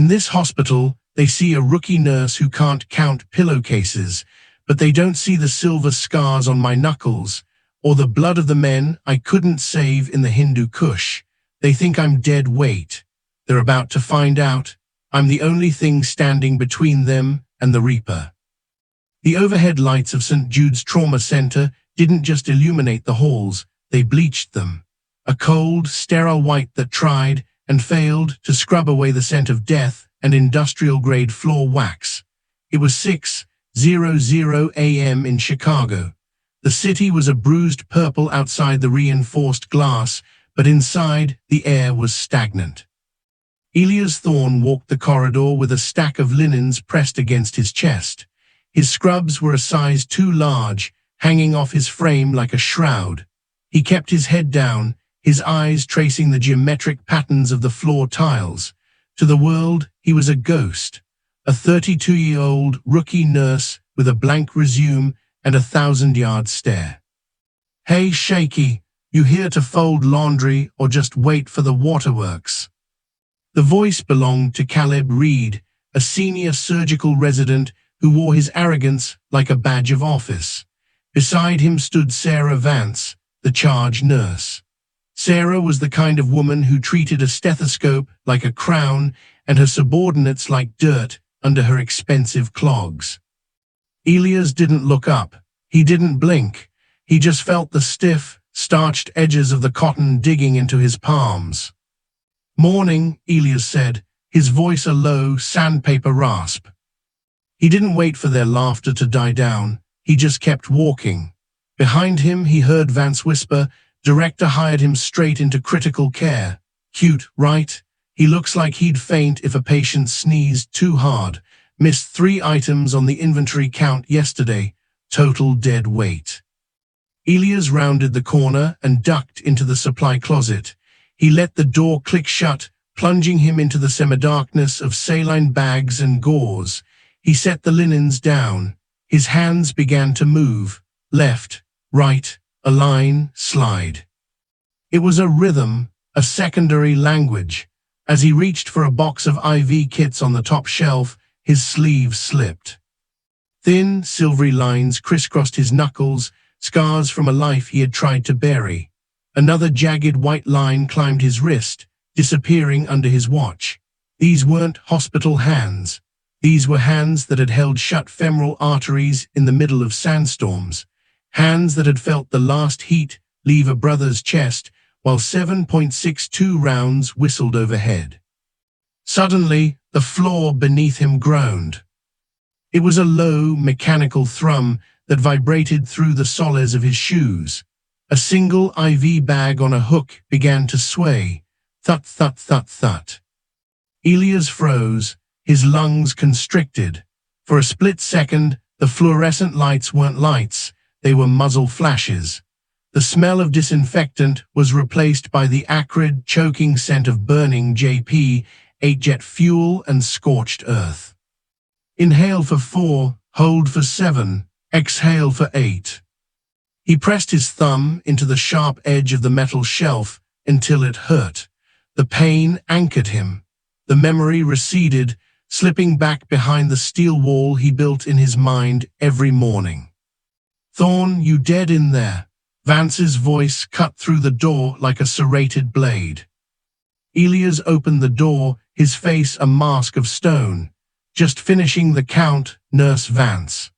In this hospital, they see a rookie nurse who can't count pillowcases, but they don't see the silver scars on my knuckles, or the blood of the men I couldn't save in the Hindu Kush. They think I'm dead weight. They're about to find out. I'm the only thing standing between them and the Reaper. The overhead lights of St. Jude's Trauma Center didn't just illuminate the halls, they bleached them. A cold, sterile white that tried and failed to scrub away the scent of death and industrial-grade floor wax. It was 6:00 a.m. in Chicago. The city was a bruised purple outside the reinforced glass, but inside, the air was stagnant. Elias Thorne walked the corridor with a stack of linens pressed against his chest. His scrubs were a size too large, hanging off his frame like a shroud. He kept his head down, his eyes tracing the geometric patterns of the floor tiles. To the world, he was a ghost, a 32-year-old rookie nurse with a blank resume and a 1,000-yard stare. "Hey, Shaky, you here to fold laundry or just wait for the waterworks?" The voice belonged to Caleb Reed, a senior surgical resident who wore his arrogance like a badge of office. Beside him stood Sarah Vance, the charge nurse. Sarah was the kind of woman who treated a stethoscope like a crown and her subordinates like dirt under her expensive clogs. Elias didn't look up. He didn't blink. He just felt the stiff, starched edges of the cotton digging into his palms. "Morning," Elias said, his voice a low, sandpaper rasp. He didn't wait for their laughter to die down. He just kept walking. Behind him, he heard Vance whisper, "Director hired him straight into critical care. Cute, right? He looks like he'd faint if a patient sneezed too hard. Missed 3 items on the inventory count yesterday. Total dead weight." Elias rounded the corner and ducked into the supply closet. He let the door click shut, plunging him into the semi-darkness of saline bags and gauze. He set the linens down. His hands began to move. Left, right, align, slide. It was a rhythm, a secondary language. As he reached for a box of IV kits on the top shelf, his sleeve slipped. Thin, silvery lines crisscrossed his knuckles, scars from a life he had tried to bury. Another jagged white line climbed his wrist, disappearing under his watch. These weren't hospital hands. These were hands that had held shut femoral arteries in the middle of sandstorms. Hands that had felt the last heat leave a brother's chest while 7.62 rounds whistled overhead. Suddenly, the floor beneath him groaned. It was a low, mechanical thrum that vibrated through the soles of his shoes. A single IV bag on a hook began to sway. Thut, thut, thut, thut. Elias froze, his lungs constricted. For a split second, the fluorescent lights weren't lights, they were muzzle flashes. The smell of disinfectant was replaced by the acrid, choking scent of burning JP-8 jet fuel and scorched earth. Inhale for 4, hold for 7, exhale for 8. He pressed his thumb into the sharp edge of the metal shelf until it hurt. The pain anchored him. The memory receded, slipping back behind the steel wall he built in his mind every morning. "Thorne, you dead in there?" Vance's voice cut through the door like a serrated blade. Elias opened the door, his face a mask of stone. "Just finishing the count, Nurse Vance."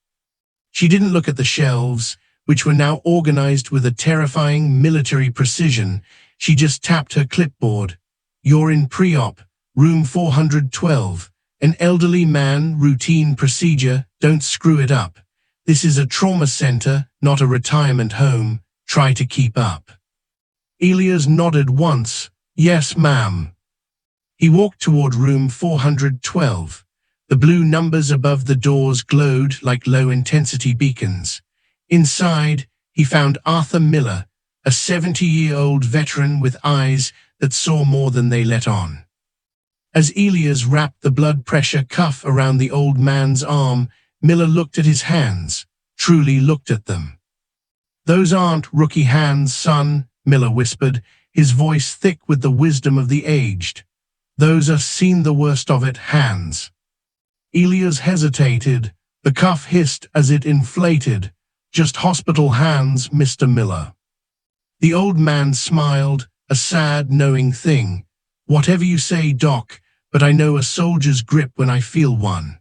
She didn't look at the shelves, which were now organized with a terrifying military precision. She just tapped her clipboard. "You're in pre-op, room 412. An elderly man, routine procedure, don't screw it up. This is a trauma center, not a retirement home. Try to keep up." Elias nodded once. "Yes, ma'am." He walked toward room 412. The blue numbers above the doors glowed like low-intensity beacons. Inside, he found Arthur Miller, a 70-year-old veteran with eyes that saw more than they let on. As Elias wrapped the blood pressure cuff around the old man's arm, Miller looked at his hands, truly looked at them. "Those aren't rookie hands, son," Miller whispered, his voice thick with the wisdom of the aged. Those are seen the worst of it hands. Elias hesitated. The cuff hissed as it inflated. Just hospital hands, Mr. Miller. The old man smiled, a sad, knowing thing. Whatever you say, Doc, but I know a soldier's grip when I feel one.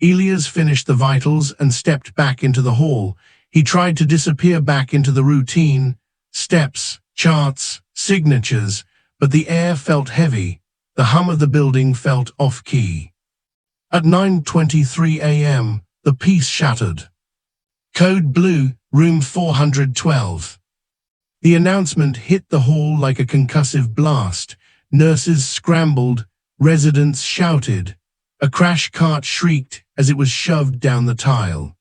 Elias finished the vitals and stepped back into the hall. He tried to disappear back into the routine, steps, charts, signatures, but the air felt heavy. The hum of the building felt off-key. At 9:23 a.m., the peace shattered. Code Blue, room 412. The announcement hit the hall like a concussive blast. Nurses scrambled, residents shouted. A crash cart shrieked as it was shoved down the tile.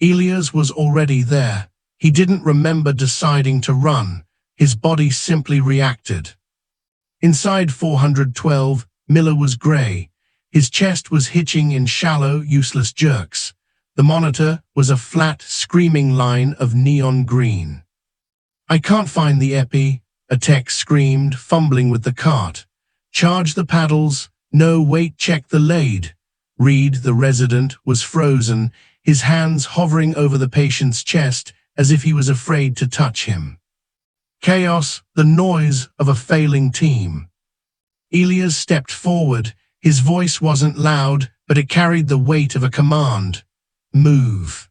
Elias was already there. He didn't remember deciding to run. His body simply reacted. Inside 412, Miller was grey. His chest was hitching in shallow, useless jerks. The monitor was a flat, screaming line of neon green. I can't find the epi, a tech screamed, fumbling with the cart. Charge the paddles. No, wait, check the lead. Reed, the resident, was frozen, his hands hovering over the patient's chest as if he was afraid to touch him. Chaos, the noise of a failing team. Elias stepped forward. His voice wasn't loud, but it carried the weight of a command. Move.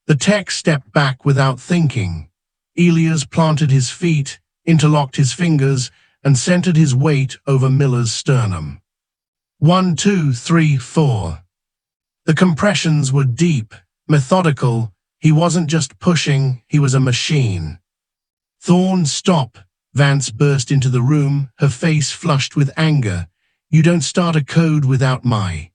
The tech stepped back without thinking. Elias planted his feet, interlocked his fingers, and centered his weight over Miller's sternum. 1, 2, 3, 4. The compressions were deep, methodical. He wasn't just pushing, he was a machine. Thorne, stop. Vance burst into the room, her face flushed with anger. You don't start a code without my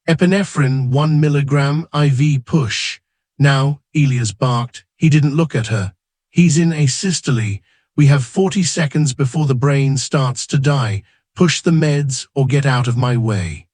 epinephrine 1 milligram IV push. Now, Elias barked. He didn't look at her. He's in asystole. We have 40 seconds before the brain starts to die. Push the meds or get out of my way.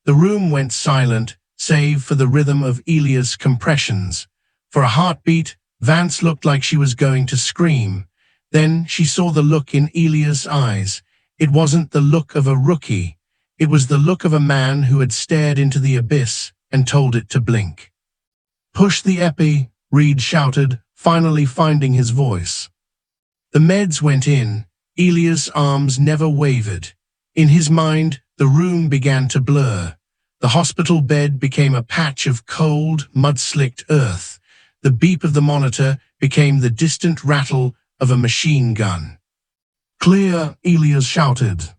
The room went silent, save for the rhythm of Elias' compressions. For a heartbeat, Vance looked like she was going to scream. Then she saw the look in Elias' eyes. It wasn't the look of a rookie. It was the look of a man who had stared into the abyss and told it to blink. Push the epi, Reed shouted, finally finding his voice. The meds went in. Elias' arms never wavered. In his mind, the room began to blur. The hospital bed became a patch of cold, mud-slicked earth. The beep of the monitor became the distant rattle of a machine gun. Clear, Elias shouted.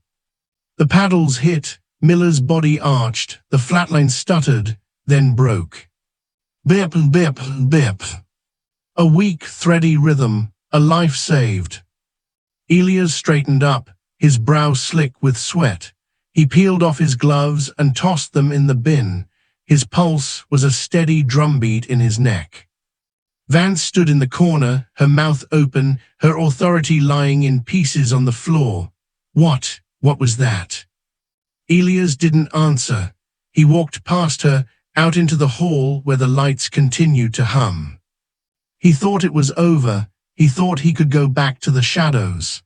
The paddles hit, Miller's body arched, the flatline stuttered, then broke. Bip, bip, bip. A weak, thready rhythm, a life saved. Elias straightened up, his brow slick with sweat. He peeled off his gloves and tossed them in the bin. His pulse was a steady drumbeat in his neck. Vance stood in the corner, her mouth open, her authority lying in pieces on the floor. What was that? Elias didn't answer. He walked past her, out into the hall where the lights continued to hum. He thought it was over. He thought he could go back to the shadows.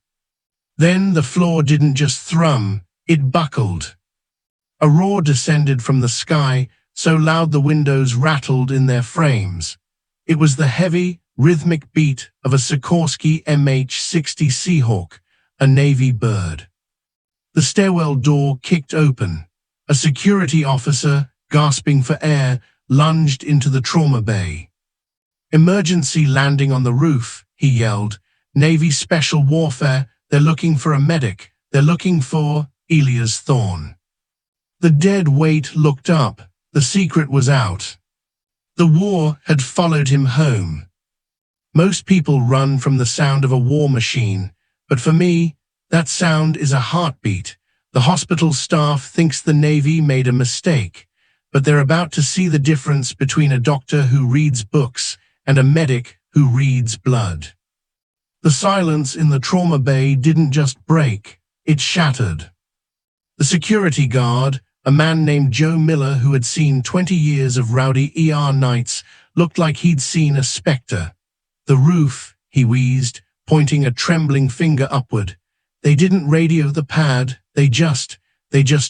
Then the floor didn't just thrum, it buckled. A roar descended from the sky, so loud the windows rattled in their frames. It was the heavy, rhythmic beat of a Sikorsky MH-60 Seahawk, a Navy bird. The stairwell door kicked open. A security officer, gasping for air, lunged into the trauma bay. Emergency landing on the roof, he yelled. Navy Special Warfare, they're looking for a medic. They're looking for Elias Thorne. The dead weight looked up. The secret was out. The war had followed him home. Most people run from the sound of a war machine, but for me, that sound is a heartbeat. The hospital staff thinks the Navy made a mistake, but they're about to see the difference between a doctor who reads books and a medic who reads blood. The silence in the trauma bay didn't just break, it shattered. The security guard, a man named Joe Miller who had seen 20 years of rowdy ER nights, looked like he'd seen a specter. The roof, he wheezed, pointing a trembling finger upward. They didn't radio the pad, They just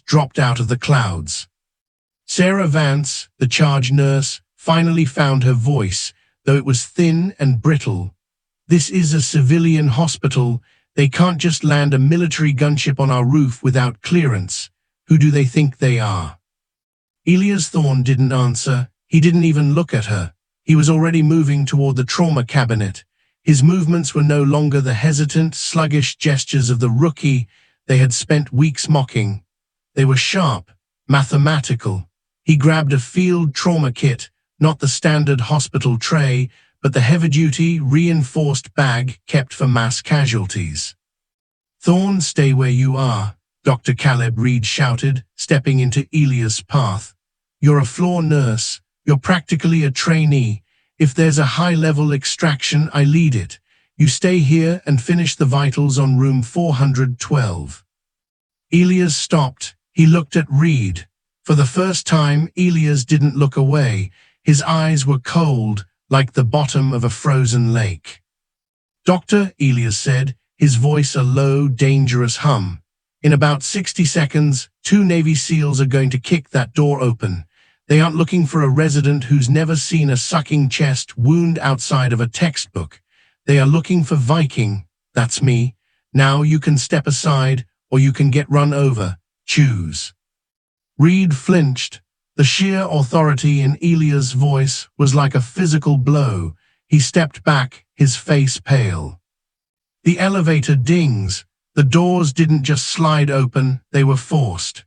dropped out of the clouds. Sarah Vance, the charge nurse, finally found her voice, though it was thin and brittle. This is a civilian hospital. They can't just land a military gunship on our roof without clearance. Who do they think they are? Elias Thorne didn't answer. He didn't even look at her. He was already moving toward the trauma cabinet. His movements were no longer the hesitant, sluggish gestures of the rookie they had spent weeks mocking. They were sharp, mathematical. He grabbed a field trauma kit, not the standard hospital tray, but the heavy-duty, reinforced bag kept for mass casualties. "Thorne, stay where you are," Dr. Caleb Reed shouted, stepping into Elias' path. "You're a floor nurse. You're practically a trainee. If there's a high-level extraction, I lead it. You stay here and finish the vitals on room 412. Elias stopped. He looked at Reed. For the first time, Elias didn't look away. His eyes were cold, like the bottom of a frozen lake. "Doctor," Elias said, his voice a low, dangerous hum. "In about 60 seconds, 2 Navy SEALs are going to kick that door open. They aren't looking for a resident who's never seen a sucking chest wound outside of a textbook. They are looking for Viking. That's me. Now you can step aside, or you can get run over. Choose." Reed flinched. The sheer authority in Elias' voice was like a physical blow. He stepped back, his face pale. The elevator dings. The doors didn't just slide open, they were forced.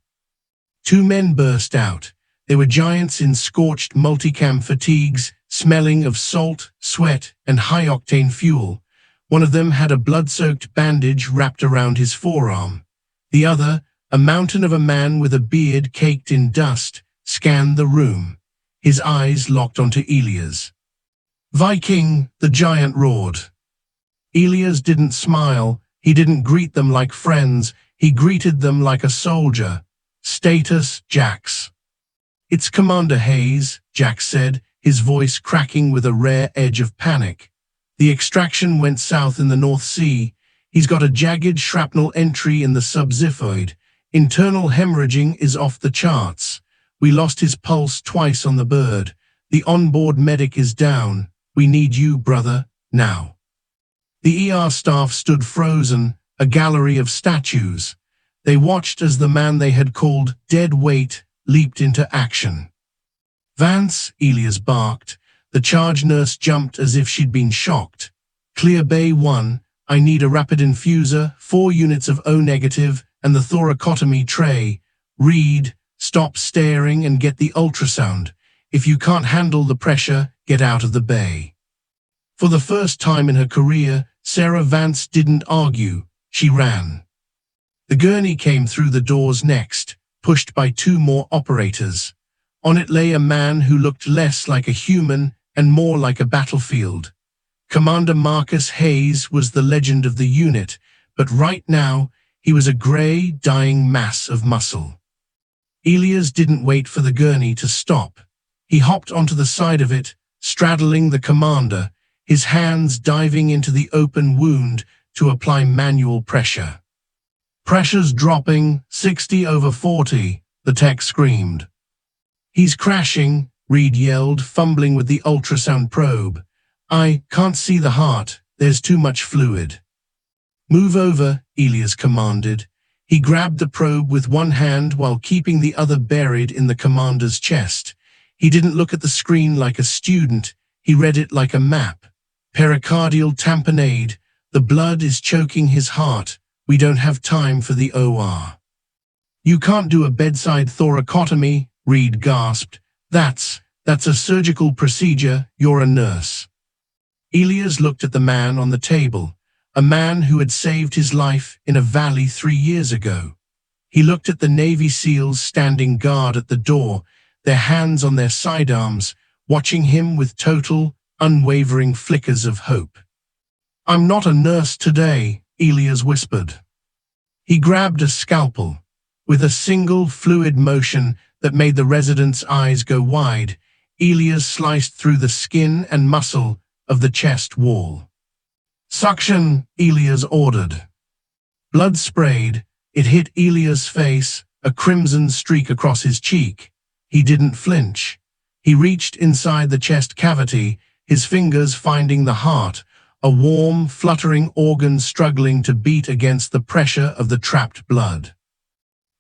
2 men burst out. They were giants in scorched multicam fatigues, smelling of salt, sweat, and high-octane fuel. One of them had a blood-soaked bandage wrapped around his forearm. The other, a mountain of a man with a beard caked in dust, scanned the room. His eyes locked onto Elias. "Viking," the giant roared. Elias didn't smile. He didn't greet them like friends. He greeted them like a soldier. "Status, Jax." "It's Commander Hayes," Jax said, his voice cracking with a rare edge of panic. "The extraction went south in the North Sea. He's got a jagged shrapnel entry in the subxiphoid. Internal hemorrhaging is off the charts. We lost his pulse twice on the bird. The onboard medic is down. We need you, brother, now." The ER staff stood frozen, a gallery of statues. They watched as the man they had called dead weight leaped into action. "Vance," Elias barked. The charge nurse jumped as if she'd been shocked. "Clear Bay 1, I need a rapid infuser, 4 units of O-negative, and the thoracotomy tray. Reed, stop staring and get the ultrasound. If you can't handle the pressure, get out of the bay." For the first time in her career, Sarah Vance didn't argue. She ran. The gurney came through the doors next, pushed by 2 more operators. On it lay a man who looked less like a human and more like a battlefield. Commander Marcus Hayes was the legend of the unit, but right now he was a gray, dying mass of muscle. Elias didn't wait for the gurney to stop. He hopped onto the side of it, straddling the commander, his hands diving into the open wound to apply manual pressure. "Pressure's dropping, 60/40, the tech screamed. "He's crashing," Reed yelled, fumbling with the ultrasound probe. "I can't see the heart, there's too much fluid." "Move over," Elias commanded. He grabbed the probe with one hand while keeping the other buried in the commander's chest. He didn't look at the screen like a student, he read it like a map. "Pericardial tamponade. The blood is choking his heart. We don't have time for the OR." "You can't do a bedside thoracotomy," Reed gasped. That's a surgical procedure. You're a nurse." Elias looked at the man on the table, a man who had saved his life in a valley 3 years ago. He looked at the Navy SEALs standing guard at the door, their hands on their sidearms, watching him with total, unwavering flickers of hope. "I'm not a nurse today," Elias whispered. He grabbed a scalpel. With a single fluid motion that made the resident's eyes go wide, Elias sliced through the skin and muscle of the chest wall. "Suction," Elias ordered. Blood sprayed. It hit Elias' face, a crimson streak across his cheek. He didn't flinch. He reached inside the chest cavity, his fingers finding the heart, a warm, fluttering organ struggling to beat against the pressure of the trapped blood.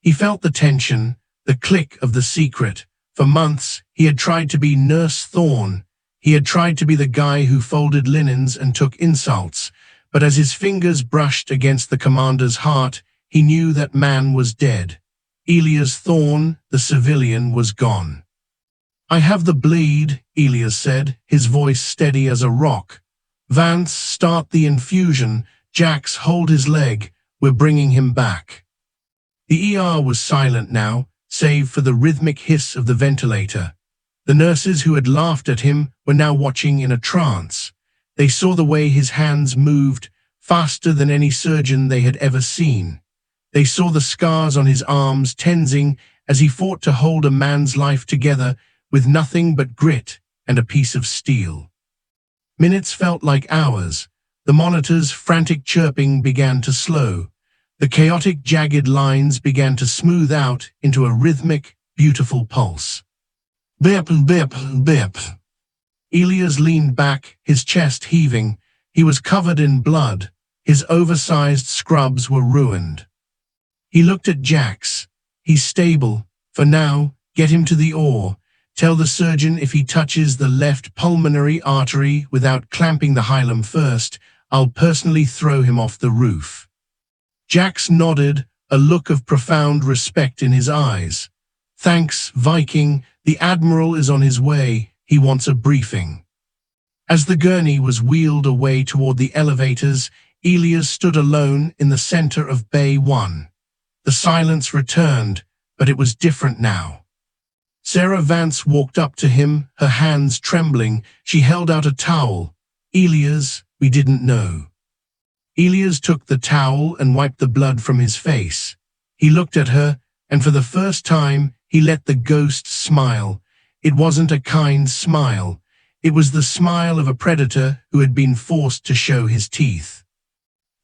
He felt the tension, the click of the secret. For months, he had tried to be Nurse Thorne. He had tried to be the guy who folded linens and took insults, but as his fingers brushed against the commander's heart, he knew that man was dead. Elias Thorne, the civilian, was gone. "I have the bleed," Elias said, his voice steady as a rock. "Vance, start the infusion. Jax, hold his leg. We're bringing him back." The ER was silent now, save for the rhythmic hiss of the ventilator. The nurses who had laughed at him were now watching in a trance. They saw the way his hands moved, faster than any surgeon they had ever seen. They saw the scars on his arms tensing as he fought to hold a man's life together with nothing but grit and a piece of steel. Minutes felt like hours. The monitor's frantic chirping began to slow. The chaotic, jagged lines began to smooth out into a rhythmic, beautiful pulse. Bip, bip, bip. Elias leaned back, his chest heaving. He was covered in blood. His oversized scrubs were ruined. He looked at Jax. "He's stable. For now, get him to the oar. Tell the surgeon if he touches the left pulmonary artery without clamping the hilum first, I'll personally throw him off the roof." Jax nodded, a look of profound respect in his eyes. "Thanks, Viking. The Admiral is on his way. He wants a briefing." As the gurney was wheeled away toward the elevators, Elias stood alone in the center of Bay 1. The silence returned, but it was different now. Sarah Vance walked up to him, her hands trembling. She held out a towel. "Elias, we didn't know." Elias took the towel and wiped the blood from his face. He looked at her, and for the first time, he let the ghost smile. It wasn't a kind smile. It was the smile of a predator who had been forced to show his teeth.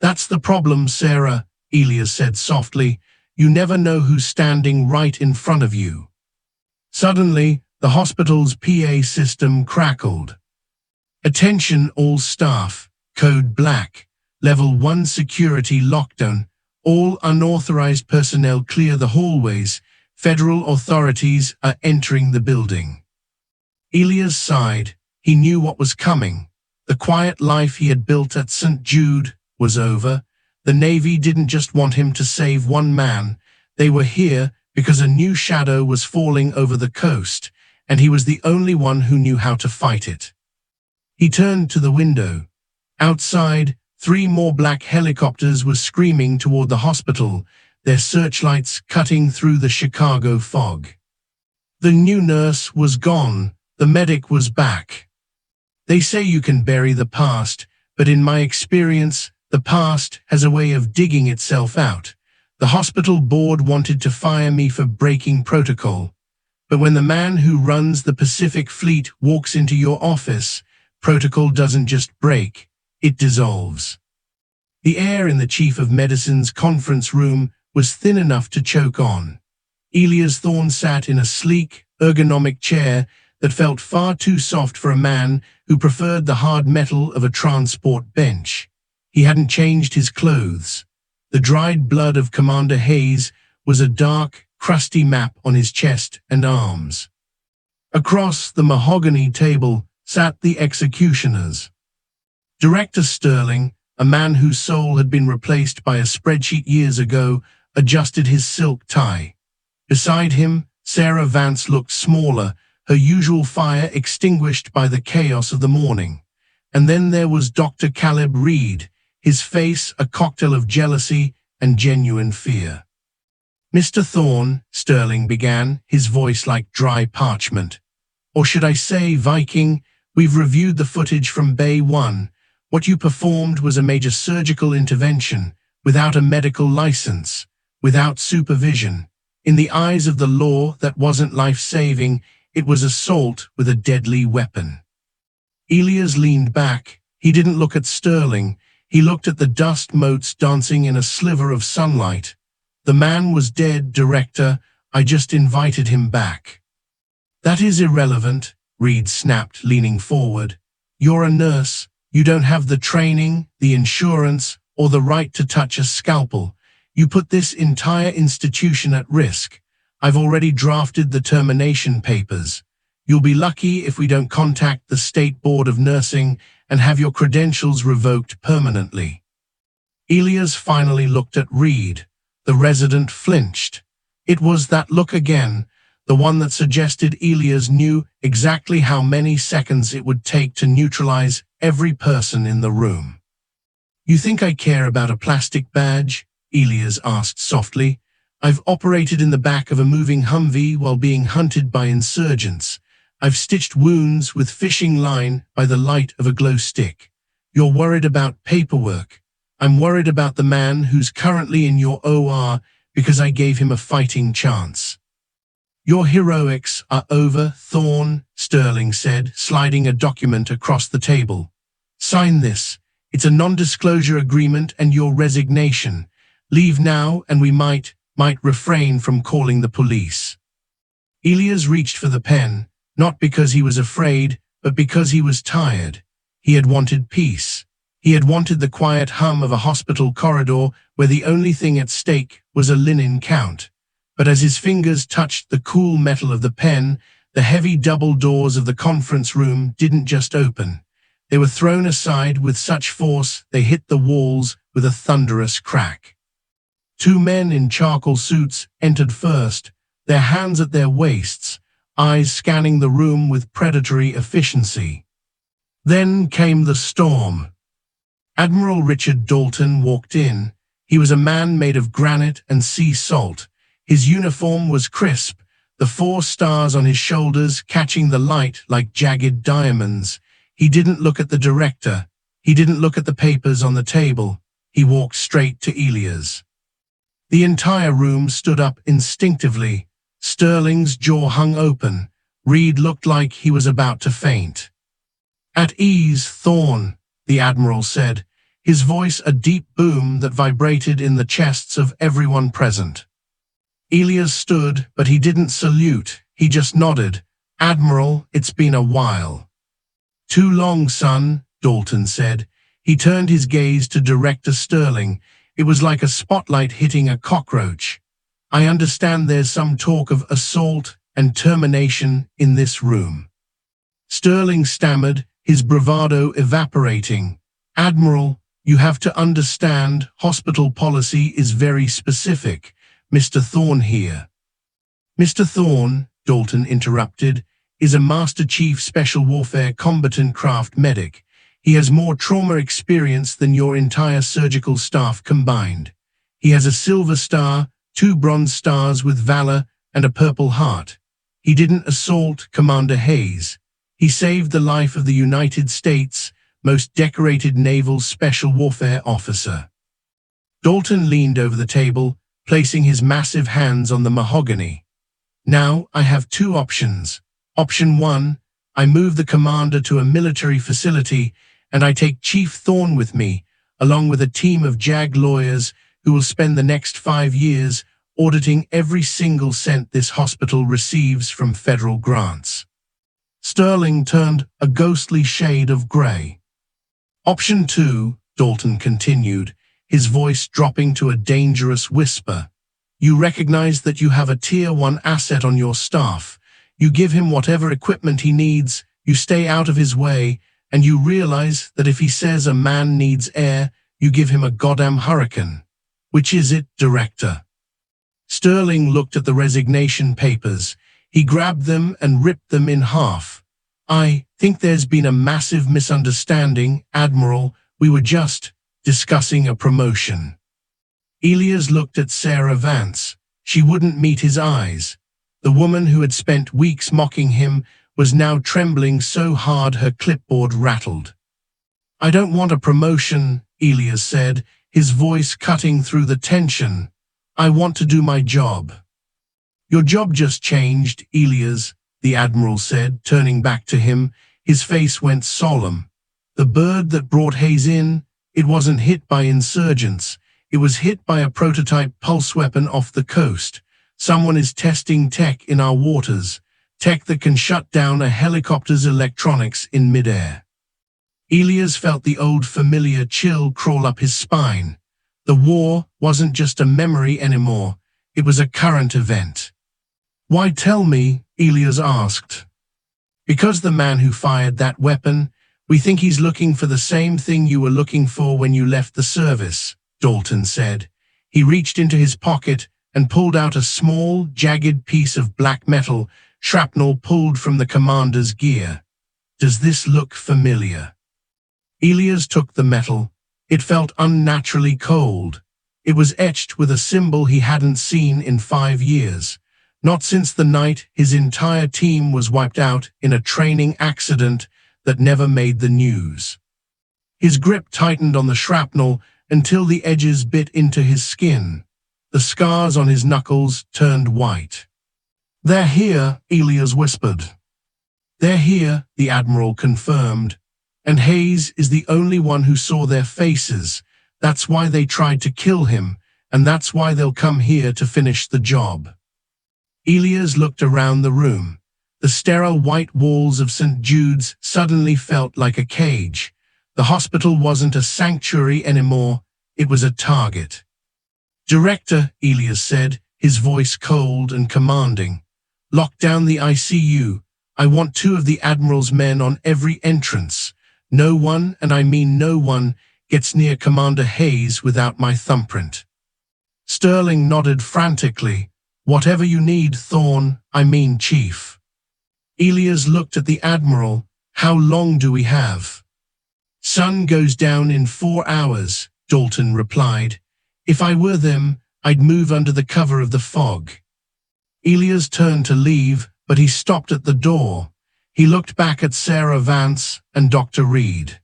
"That's the problem, Sarah," Elias said softly. "You never know who's standing right in front of you." Suddenly, the hospital's PA system crackled. "Attention all staff, code black, level 1 security lockdown, all unauthorized personnel clear the hallways, federal authorities are entering the building." Elias sighed. He knew what was coming. The quiet life he had built at St. Jude was over. The Navy didn't just want him to save one man. They were here because a new shadow was falling over the coast, and he was the only one who knew how to fight it. He turned to the window. Outside, 3 more black helicopters were screaming toward the hospital, their searchlights cutting through the Chicago fog. The new nurse was gone. The medic was back. "They say you can bury the past, but in my experience, the past has a way of digging itself out. The hospital board wanted to fire me for breaking protocol. But when the man who runs the Pacific Fleet walks into your office, protocol doesn't just break, it dissolves." The air in the chief of medicine's conference room was thin enough to choke on. Elias Thorne sat in a sleek, ergonomic chair that felt far too soft for a man who preferred the hard metal of a transport bench. He hadn't changed his clothes. The dried blood of Commander Hayes was a dark, crusty map on his chest and arms. Across the mahogany table sat the executioners. Director Sterling, a man whose soul had been replaced by a spreadsheet years ago, adjusted his silk tie. Beside him, Sarah Vance looked smaller, her usual fire extinguished by the chaos of the morning. And then there was Dr. Caleb Reed, his face a cocktail of jealousy and genuine fear. "Mr. Thorne," Sterling began, his voice like dry parchment. "Or should I say, Viking, we've reviewed the footage from Bay 1. What you performed was a major surgical intervention, without a medical license, without supervision. In the eyes of the law, that wasn't life-saving, it was assault with a deadly weapon." Elias leaned back. He didn't look at Sterling. He looked at the dust motes dancing in a sliver of sunlight. The man was dead, Director. I just invited him back. That is irrelevant, Reed snapped, leaning forward. You're a nurse. You don't have the training, the insurance, or the right to touch a scalpel. You put this entire institution at risk. I've already drafted the termination papers. You'll be lucky if we don't contact the State Board of Nursing and have your credentials revoked permanently. Elias finally looked at Reed. The resident flinched. It was that look again, the one that suggested Elias knew exactly how many seconds it would take to neutralize every person in the room. You think I care about a plastic badge? Elias asked softly. I've operated in the back of a moving Humvee while being hunted by insurgents. I've stitched wounds with fishing line by the light of a glow stick. You're worried about paperwork. I'm worried about the man who's currently in your OR because I gave him a fighting chance. Your heroics are over, Thorne, Sterling said, sliding a document across the table. Sign this. It's a non-disclosure agreement and your resignation. Leave now and we might refrain from calling the police. Elias reached for the pen, not because he was afraid, but because he was tired. He had wanted peace. He had wanted the quiet hum of a hospital corridor where the only thing at stake was a linen count. But as his fingers touched the cool metal of the pen, the heavy double doors of the conference room didn't just open. They were thrown aside with such force they hit the walls with a thunderous crack. Two men in charcoal suits entered first, their hands at their waists, eyes scanning the room with predatory efficiency. Then came the storm. Admiral Richard Dalton walked in. He was a man made of granite and sea salt. His uniform was crisp, the 4 stars on his shoulders catching the light like jagged diamonds. He didn't look at the director. He didn't look at the papers on the table. He walked straight to Elias. The entire room stood up instinctively. Sterling's jaw hung open. Reed looked like he was about to faint. At ease, Thorne, the Admiral said, his voice a deep boom that vibrated in the chests of everyone present. Elias stood, but he didn't salute. He just nodded. Admiral, it's been a while. Too long, son, Dalton said. He turned his gaze to Director Sterling. It was like a spotlight hitting a cockroach. I understand there's some talk of assault and termination in this room. Sterling stammered, his bravado evaporating. Admiral, you have to understand, hospital policy is very specific. Mr. Thorne here. Mr. Thorne, Dalton interrupted, is a Master Chief Special Warfare Combatant Craft Medic. He has more trauma experience than your entire surgical staff combined. He has a Silver Star, 2 Bronze Stars with Valor, and a Purple Heart. He didn't assault Commander Hayes. He saved the life of the United States' most decorated naval special warfare officer. Dalton leaned over the table, placing his massive hands on the mahogany. Now I have 2 options. Option 1, I move the commander to a military facility and I take Chief Thorne with me, along with a team of JAG lawyers who will spend the next 5 years auditing every single cent this hospital receives from federal grants. Sterling turned a ghostly shade of gray. Option 2, Dalton continued, his voice dropping to a dangerous whisper. You recognize that you have a Tier 1 asset on your staff. You give him whatever equipment he needs, you stay out of his way, and you realize that if he says a man needs air, you give him a goddamn hurricane. Which is it, Director? Sterling looked at the resignation papers. He grabbed them and ripped them in half. I think there's been a massive misunderstanding, Admiral. We were just discussing a promotion. Elias looked at Sarah Vance. She wouldn't meet his eyes. The woman who had spent weeks mocking him was now trembling so hard her clipboard rattled. I don't want a promotion, Elias said, his voice cutting through the tension. I want to do my job. Your job just changed, Elias, the Admiral said, turning back to him. His face went solemn. The bird that brought Hayes in, it wasn't hit by insurgents. It was hit by a prototype pulse weapon off the coast. Someone is testing tech in our waters, tech that can shut down a helicopter's electronics in midair. Elias felt the old familiar chill crawl up his spine. The war wasn't just a memory anymore, it was a current event. "Why tell me?" Elias asked. "Because the man who fired that weapon, we think he's looking for the same thing you were looking for when you left the service," Dalton said. He reached into his pocket and pulled out a small, jagged piece of black metal, shrapnel pulled from the commander's gear. "Does this look familiar?" Elias took the metal. It felt unnaturally cold. It was etched with a symbol he hadn't seen in 5 years. Not since the night his entire team was wiped out in a training accident that never made the news. His grip tightened on the shrapnel until the edges bit into his skin. The scars on his knuckles turned white. "They're here," Elias whispered. "They're here," the Admiral confirmed. "And Hayes is the only one who saw their faces. That's why they tried to kill him, and that's why they'll come here to finish the job." Elias looked around the room. The sterile white walls of St. Jude's suddenly felt like a cage. The hospital wasn't a sanctuary anymore, it was a target. "Director," Elias said, his voice cold and commanding, "lock down the ICU. I want 2 of the Admiral's men on every entrance. No one, and I mean no one, gets near Commander Hayes without my thumbprint." Sterling nodded frantically. "Whatever you need, Thorne, I mean Chief." Elias looked at the Admiral. "How long do we have?" "Sun goes down in 4 hours, Dalton replied. "If I were them, I'd move under the cover of the fog." Elias turned to leave, but he stopped at the door. He looked back at Sarah Vance and Dr. Reed.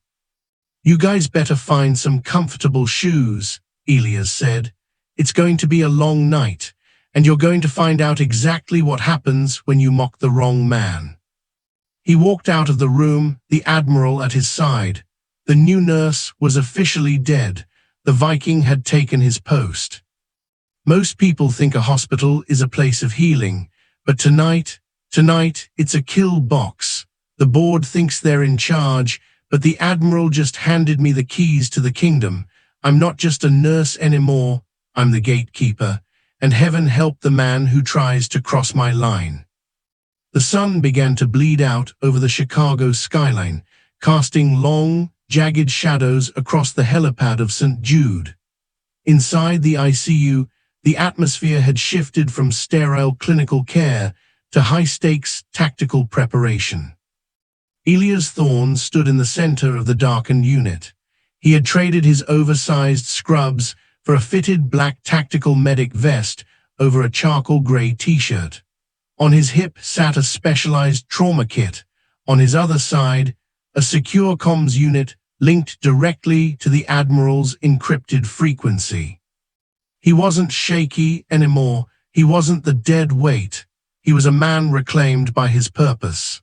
"You guys better find some comfortable shoes," Elias said. "It's going to be a long night, and you're going to find out exactly what happens when you mock the wrong man." He walked out of the room, the Admiral at his side. The new nurse was officially dead. The Viking had taken his post. Most people think a hospital is a place of healing, but tonight, it's a kill box. The board thinks they're in charge, but the Admiral just handed me the keys to the kingdom. I'm not just a nurse anymore, I'm the gatekeeper, and heaven help the man who tries to cross my line. The sun began to bleed out over the Chicago skyline, casting long, jagged shadows across the helipad of St. Jude. Inside the ICU, the atmosphere had shifted from sterile clinical care to high-stakes tactical preparation. Elias Thorne stood in the center of the darkened unit. He had traded his oversized scrubs for a fitted black tactical medic vest over a charcoal gray t-shirt. On his hip sat a specialized trauma kit. On his other side, a secure comms unit linked directly to the Admiral's encrypted frequency. He wasn't shaky anymore. He wasn't the dead weight. He was a man reclaimed by his purpose.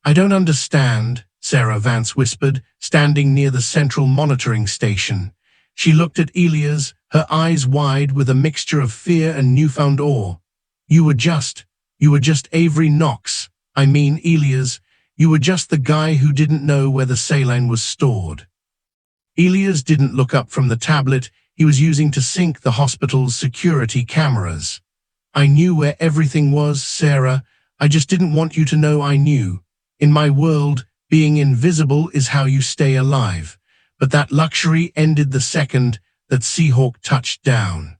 "I don't understand," Sarah Vance whispered, standing near the central monitoring station. She looked at Elias, her eyes wide with a mixture of fear and newfound awe. You were just Avery Knox. I mean, Elias, you were just the guy who didn't know where the saline was stored." Elias didn't look up from the tablet he was using to sync the hospital's security cameras. "I knew where everything was, Sarah. I just didn't want you to know I knew. In my world, being invisible is how you stay alive. But that luxury ended the second that Seahawk touched down."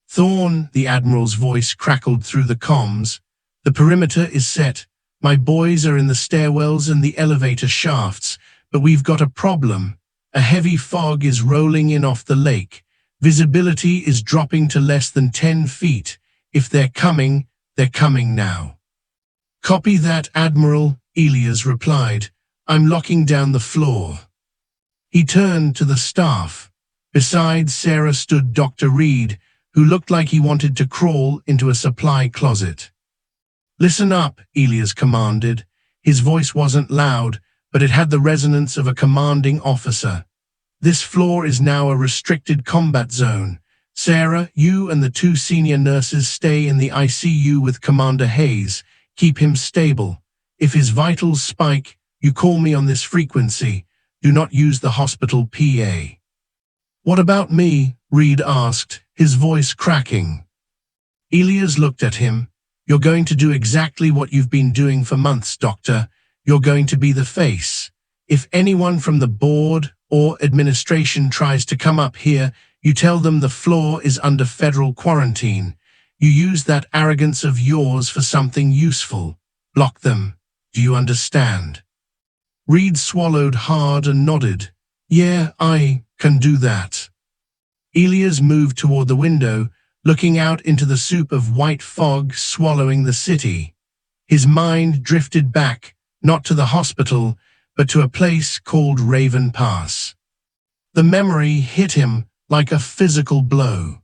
"Thorne," the Admiral's voice crackled through the comms, "the perimeter is set. My boys are in the stairwells and the elevator shafts, but we've got a problem. A heavy fog is rolling in off the lake. Visibility is dropping to less than 10 feet. If they're coming now." "Copy that, Admiral," Elias replied. "I'm locking down the floor." He turned to the staff. Beside Sarah stood Dr. Reed, who looked like he wanted to crawl into a supply closet. "Listen up," Elias commanded. His voice wasn't loud, but it had the resonance of a commanding officer. This floor is now a restricted combat zone. Sarah, you and the 2 senior nurses stay in the ICU with Commander Hayes. Keep him stable. If his vitals spike, you call me on this frequency. Do not use the hospital PA. What about me? Reed asked, his voice cracking. Elias looked at him. You're going to do exactly what you've been doing for months, Doctor. You're going to be the face. If anyone from the board or administration tries to come up here, you tell them the floor is under federal quarantine. You use that arrogance of yours for something useful. Block them. Do you understand? Reed swallowed hard and nodded. Yeah, I can do that. Elias moved toward the window, looking out into the soup of white fog swallowing the city. His mind drifted back, not to the hospital, but to a place called Raven Pass. The memory hit him like a physical blow.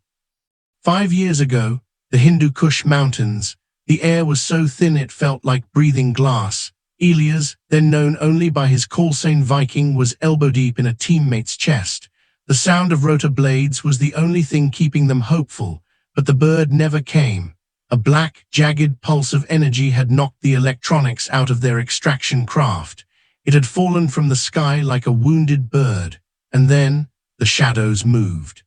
5 years ago, the Hindu Kush Mountains, the air was so thin it felt like breathing glass. Elias, then known only by his callsign Viking, was elbow-deep in a teammate's chest. The sound of rotor blades was the only thing keeping them hopeful, but the bird never came. A black, jagged pulse of energy had knocked the electronics out of their extraction craft. It had fallen from the sky like a wounded bird, and then the shadows moved.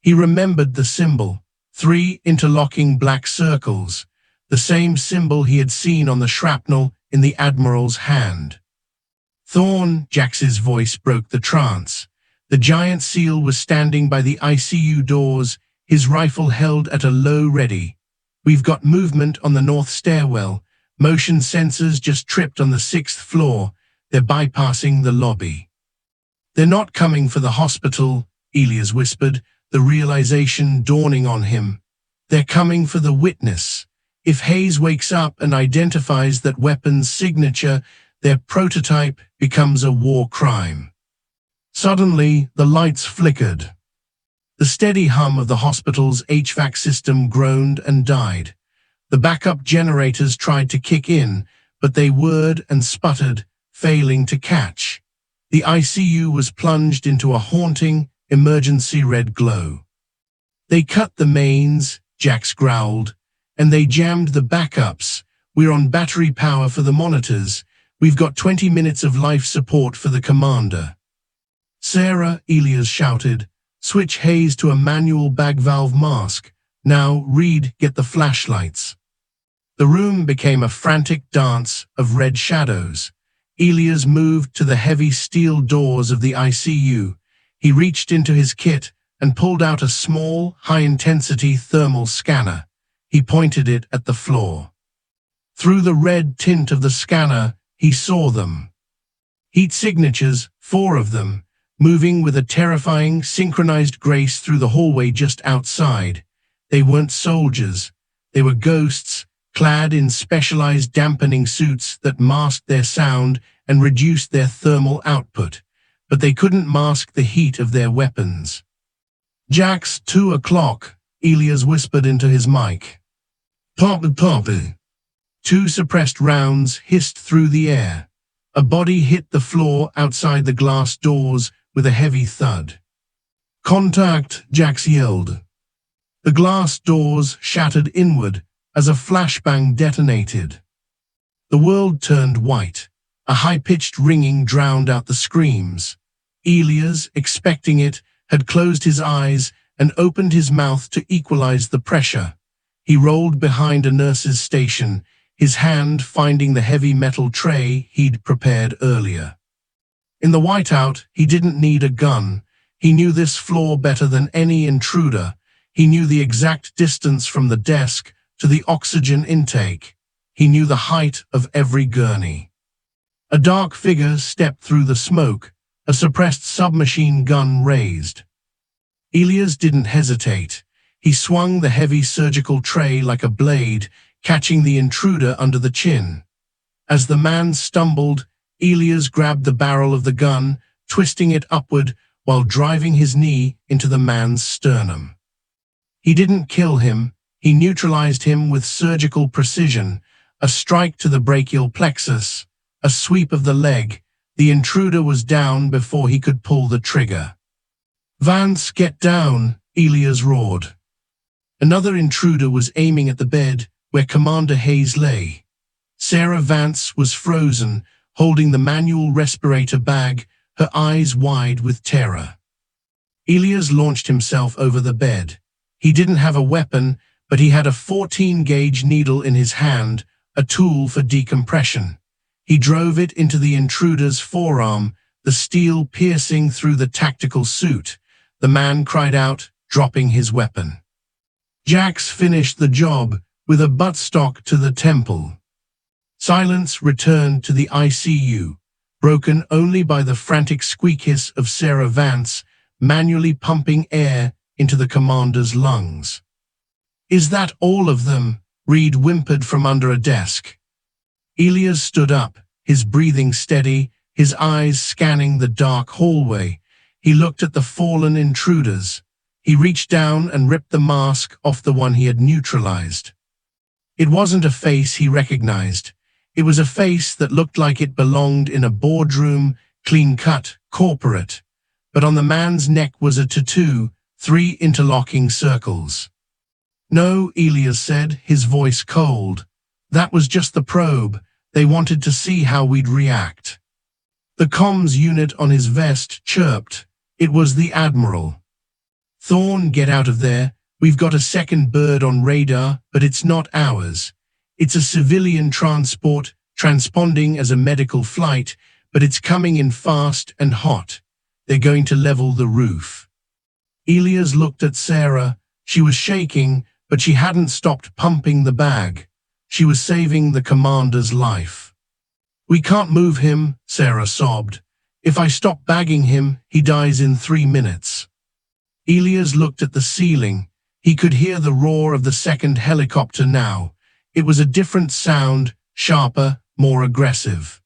He remembered the symbol, 3 interlocking black circles, the same symbol he had seen on the shrapnel in the Admiral's hand. Thorne, Jax's voice broke the trance. The giant SEAL was standing by the ICU doors, his rifle held at a low ready. We've got movement on the north stairwell. Motion sensors just tripped on the 6th floor. They're bypassing the lobby. They're not coming for the hospital, Elias whispered, the realization dawning on him. They're coming for the witness. If Hayes wakes up and identifies that weapon's signature, their prototype becomes a war crime. Suddenly, the lights flickered. The steady hum of the hospital's HVAC system groaned and died. The backup generators tried to kick in, but they whirred and sputtered, failing to catch. The ICU was plunged into a haunting, emergency red glow. They cut the mains, Jax growled, and they jammed the backups. We're on battery power for the monitors. We've got 20 minutes of life support for the commander. Sarah, Elias shouted, switch Hayes to a manual bag valve mask. Now, Reed, get the flashlights. The room became a frantic dance of red shadows. Elias moved to the heavy steel doors of the ICU. He reached into his kit and pulled out a small, high-intensity thermal scanner. He pointed it at the floor. Through the red tint of the scanner, he saw them. Heat signatures, 4 of them, moving with a terrifying, synchronized grace through the hallway just outside. They weren't soldiers. They were ghosts, clad in specialized dampening suits that masked their sound and reduced their thermal output, but they couldn't mask the heat of their weapons. Jax, 2 o'clock, Elias whispered into his mic. Pop. 2 suppressed rounds hissed through the air. A body hit the floor outside the glass doors with a heavy thud. Contact, Jax yelled. The glass doors shattered inward as a flashbang detonated. The world turned white. A high-pitched ringing drowned out the screams. Elias, expecting it, had closed his eyes and opened his mouth to equalize the pressure. He rolled behind a nurse's station, his hand finding the heavy metal tray he'd prepared earlier. In the whiteout, he didn't need a gun. He knew this floor better than any intruder. He knew the exact distance from the desk to the oxygen intake. He knew the height of every gurney. A dark figure stepped through the smoke, a suppressed submachine gun raised. Elias didn't hesitate. He swung the heavy surgical tray like a blade, catching the intruder under the chin. As the man stumbled, Elias grabbed the barrel of the gun, twisting it upward while driving his knee into the man's sternum. He didn't kill him. He neutralized him with surgical precision, a strike to the brachial plexus, a sweep of the leg. The intruder was down before he could pull the trigger. "Vance, get down," Elias roared. Another intruder was aiming at the bed where Commander Hayes lay. Sarah Vance was frozen, holding the manual respirator bag, her eyes wide with terror. Elias launched himself over the bed. He didn't have a weapon, but he had a 14-gauge needle in his hand, a tool for decompression. He drove it into the intruder's forearm, the steel piercing through the tactical suit. The man cried out, dropping his weapon. Jax finished the job with a buttstock to the temple. Silence returned to the ICU, broken only by the frantic squeak hiss of Sarah Vance manually pumping air into the commander's lungs. "Is that all of them?" Reed whimpered from under a desk. Elias stood up, his breathing steady, his eyes scanning the dark hallway. He looked at the fallen intruders. He reached down and ripped the mask off the one he had neutralized. It wasn't a face he recognized. It was a face that looked like it belonged in a boardroom, clean-cut, corporate. But on the man's neck was a tattoo, 3 interlocking circles. "No," Elias said, his voice cold. "That was just the probe. They wanted to see how we'd react." The comms unit on his vest chirped. It was the Admiral. "Thorne, get out of there. We've got a second bird on radar, but it's not ours. It's a civilian transport, transponding as a medical flight, but it's coming in fast and hot. They're going to level the roof." Elias looked at Sarah. She was shaking, but she hadn't stopped pumping the bag. She was saving the commander's life. "We can't move him," Sarah sobbed. "If I stop bagging him, he dies in 3 minutes." Elias looked at the ceiling. He could hear the roar of the second helicopter now. It was a different sound, sharper, more aggressive.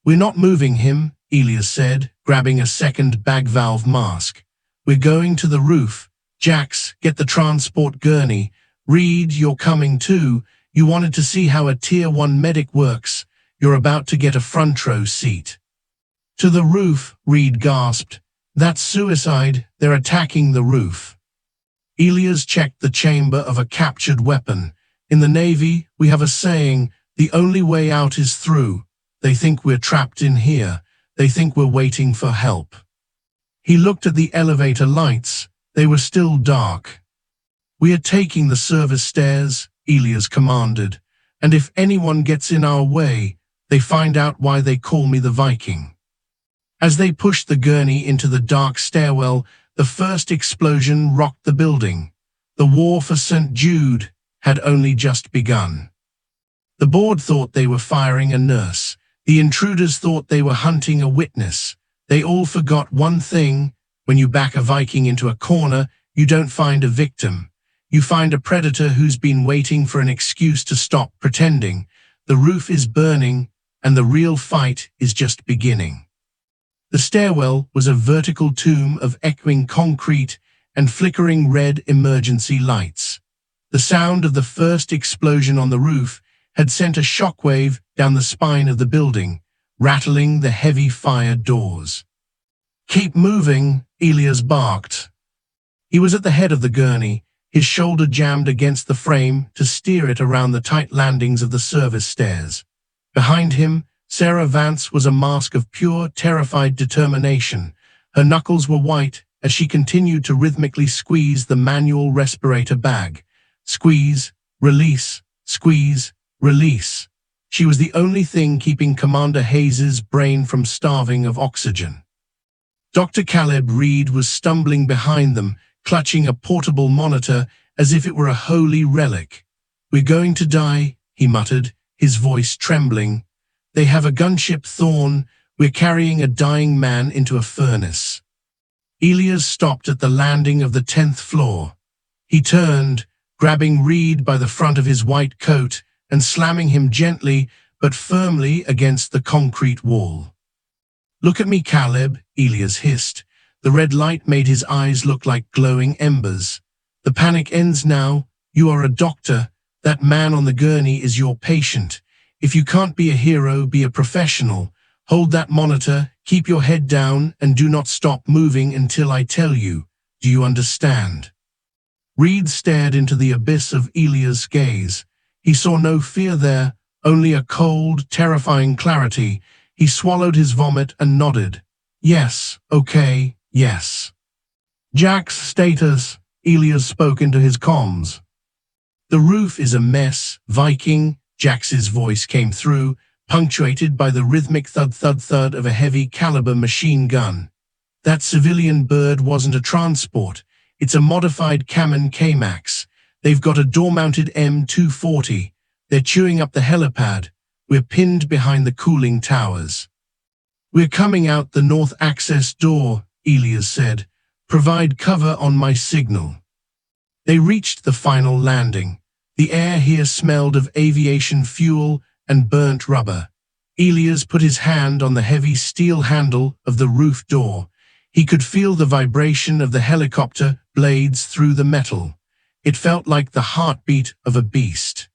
"We're not moving him," Elias said, grabbing a second bag valve mask. "We're going to the roof. Jax, get the transport gurney. Reed, you're coming too. You wanted to see how a Tier 1 medic works. You're about to get a front row seat." "To the roof," Reed gasped. "That's suicide. They're attacking the roof." Elias checked the chamber of a captured weapon. "In the Navy, we have a saying, the only way out is through. They think we're trapped in here. They think we're waiting for help." He looked at the elevator lights. They were still dark. "We are taking the service stairs," Elias commanded. "And if anyone gets in our way, they find out why they call me the Viking." As they pushed the gurney into the dark stairwell, the first explosion rocked the building. The war for St. Jude had only just begun. The board thought they were firing a nurse. The intruders thought they were hunting a witness. They all forgot one thing: when you back a Viking into a corner, you don't find a victim. You find a predator who's been waiting for an excuse to stop pretending. The roof is burning, and the real fight is just beginning. The stairwell was a vertical tomb of echoing concrete and flickering red emergency lights. The sound of the first explosion on the roof had sent a shockwave down the spine of the building, rattling the heavy fire doors. "Keep moving," Elias barked. He was at the head of the gurney, his shoulder jammed against the frame to steer it around the tight landings of the service stairs. Behind him, Sarah Vance was a mask of pure, terrified determination. Her knuckles were white as she continued to rhythmically squeeze the manual respirator bag. Squeeze, release, squeeze, release. She was the only thing keeping Commander Hayes's brain from starving of oxygen. Dr. Caleb Reed was stumbling behind them, clutching a portable monitor as if it were a holy relic. "We're going to die," he muttered, his voice trembling. "They have a gunship, Thorne. We're carrying a dying man into a furnace." Elias stopped at the landing of the 10th floor. He turned, grabbing Reed by the front of his white coat and slamming him gently but firmly against the concrete wall. "Look at me, Caleb," Elias hissed. The red light made his eyes look like glowing embers. "The panic ends now. You are a doctor. That man on the gurney is your patient. If you can't be a hero, be a professional. Hold that monitor, keep your head down, and do not stop moving until I tell you. Do you understand? Reed stared into the abyss of Elias' gaze. He saw no fear there, only a cold, terrifying clarity. He swallowed his vomit and nodded. Yes, okay, yes. Jack's status, Elias spoke into his comms. The roof is a mess, Viking, Jax's voice came through, punctuated by the rhythmic thud-thud-thud of a heavy-caliber machine gun. That civilian bird wasn't a transport. It's a modified Kamen K-Max. They've got a door-mounted M240. They're chewing up the helipad. We're pinned behind the cooling towers. We're coming out the north access door, Elias said. Provide cover on my signal. They reached the final landing. The air here smelled of aviation fuel and burnt rubber. Elias put his hand on the heavy steel handle of the roof door. He could feel the vibration of the helicopter blades through the metal. It felt like the heartbeat of a beast.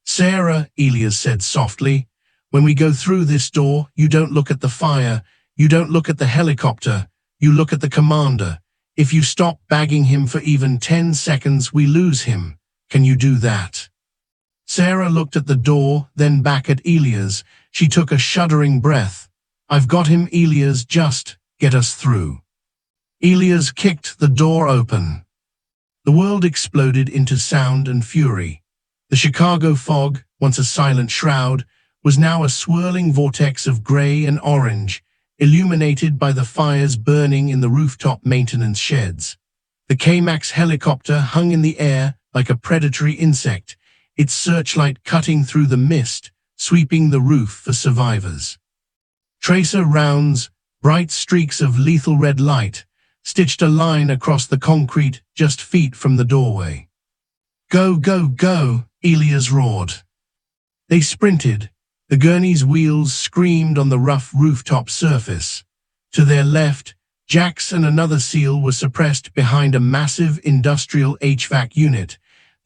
Sarah, Elias said softly, when we go through this door, you don't look at the fire, you don't look at the helicopter, you look at the commander. If you stop bagging him for even 10 seconds, we lose him. Can you do that? Sarah looked at the door, then back at Elias. She took a shuddering breath. I've got him, Elias, just get us through. Elias kicked the door open. The world exploded into sound and fury. The Chicago fog, once a silent shroud, was now a swirling vortex of gray and orange, illuminated by the fires burning in the rooftop maintenance sheds. The K-Max helicopter hung in the air like a predatory insect, its searchlight cutting through the mist, sweeping the roof for survivors. Tracer rounds, bright streaks of lethal red light, stitched a line across the concrete just feet from the doorway. Go, go, go, Elias roared. They sprinted. The gurney's wheels screamed on the rough rooftop surface. To their left, Jax and another SEAL were suppressed behind a massive industrial HVAC unit,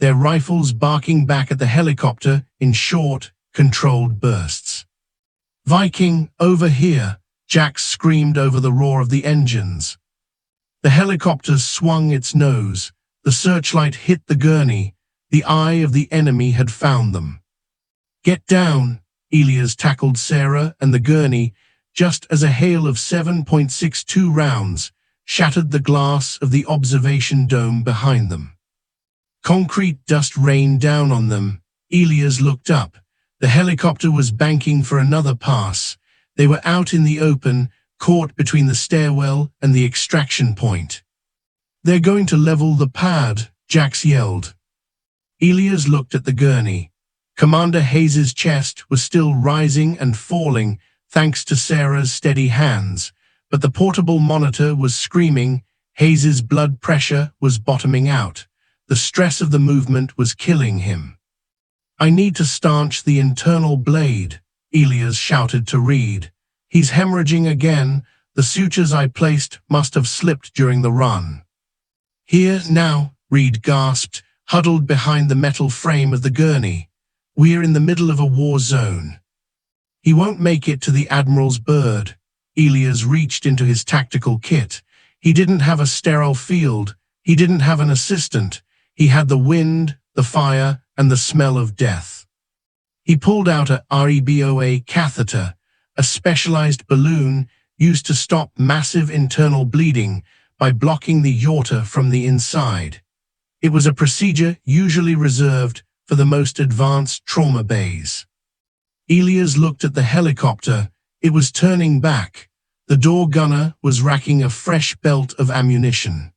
their rifles barking back at the helicopter in short, controlled bursts. Viking, over here, Jax screamed over the roar of the engines. The helicopter swung its nose. The searchlight hit the gurney. The eye of the enemy had found them. Get down, Elias tackled Sarah and the gurney, just as a hail of 7.62 rounds shattered the glass of the observation dome behind them. Concrete dust rained down on them. Elias looked up. The helicopter was banking for another pass. They were out in the open, caught between the stairwell and the extraction point. They're going to level the pad, Jax yelled. Elias looked at the gurney. Commander Hayes's chest was still rising and falling thanks to Sarah's steady hands, but the portable monitor was screaming. Hayes's blood pressure was bottoming out. The stress of the movement was killing him. I need to stanch the internal blade, Elias shouted to Reed. He's hemorrhaging again. The sutures I placed must have slipped during the run. Here, now, Reed gasped, huddled behind the metal frame of the gurney. We're in the middle of a war zone. He won't make it to the Admiral's bird. Elias reached into his tactical kit. He didn't have a sterile field. He didn't have an assistant. He had the wind, the fire, and the smell of death. He pulled out a REBOA catheter, a specialized balloon used to stop massive internal bleeding by blocking the aorta from the inside. It was a procedure usually reserved for the most advanced trauma bays. Elias looked at the helicopter. It was turning back. The door gunner was racking a fresh belt of ammunition.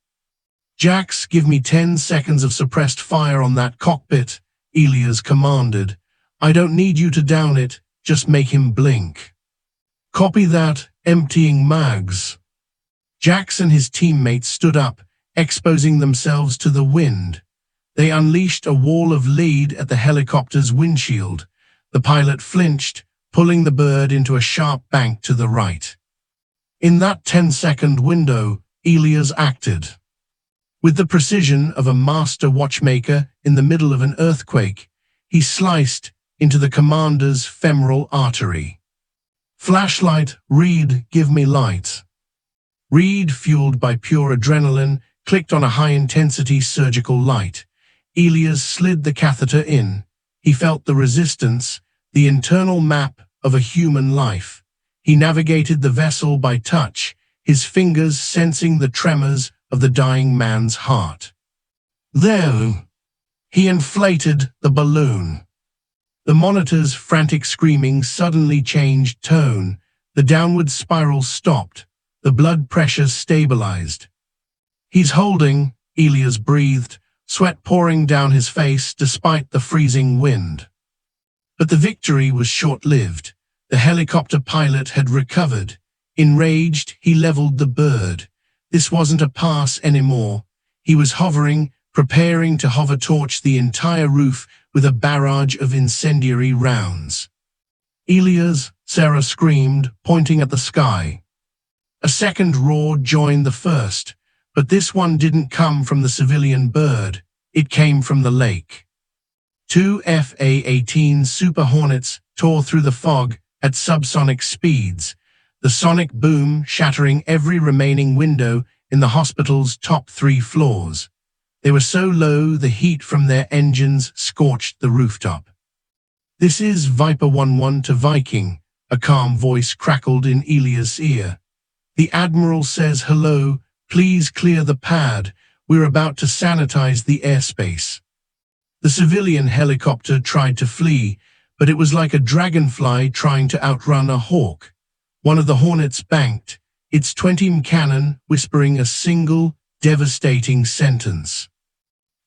Jax, give me 10 seconds of suppressed fire on that cockpit, Elias commanded. I don't need you to down it, just make him blink. Copy that, emptying mags. Jax and his teammates stood up, exposing themselves to the wind. They unleashed a wall of lead at the helicopter's windshield. The pilot flinched, pulling the bird into a sharp bank to the right. In that 10-second window, Elias acted. With the precision of a master watchmaker in the middle of an earthquake, he sliced into the commander's femoral artery. Flashlight, Reed, give me light. Reed, fueled by pure adrenaline, clicked on a high-intensity surgical light. Elias slid the catheter in. He felt the resistance, the internal map of a human life. He navigated the vessel by touch, his fingers sensing the tremors of the dying man's heart. There, he inflated the balloon. The monitor's frantic screaming suddenly changed tone. The downward spiral stopped. The blood pressure stabilized. He's holding, Elias breathed, sweat pouring down his face despite the freezing wind. But the victory was short-lived. The helicopter pilot had recovered. Enraged, he leveled the bird. This wasn't a pass anymore. He was hovering, preparing to hover-torch the entire roof with a barrage of incendiary rounds. Elias, Sarah screamed, pointing at the sky. A second roar joined the first, but this one didn't come from the civilian bird. It came from the lake. Two FA-18 Super Hornets tore through the fog at subsonic speeds, the sonic boom shattering every remaining window in the hospital's top 3 floors. They were so low the heat from their engines scorched the rooftop. "This is Viper 1-1 to Viking," a calm voice crackled in Elias' ear. "The Admiral says hello, please clear the pad, we're about to sanitize the airspace." The civilian helicopter tried to flee, but it was like a dragonfly trying to outrun a hawk. One of the Hornets banked, its 20 cannon whispering a single, devastating sentence.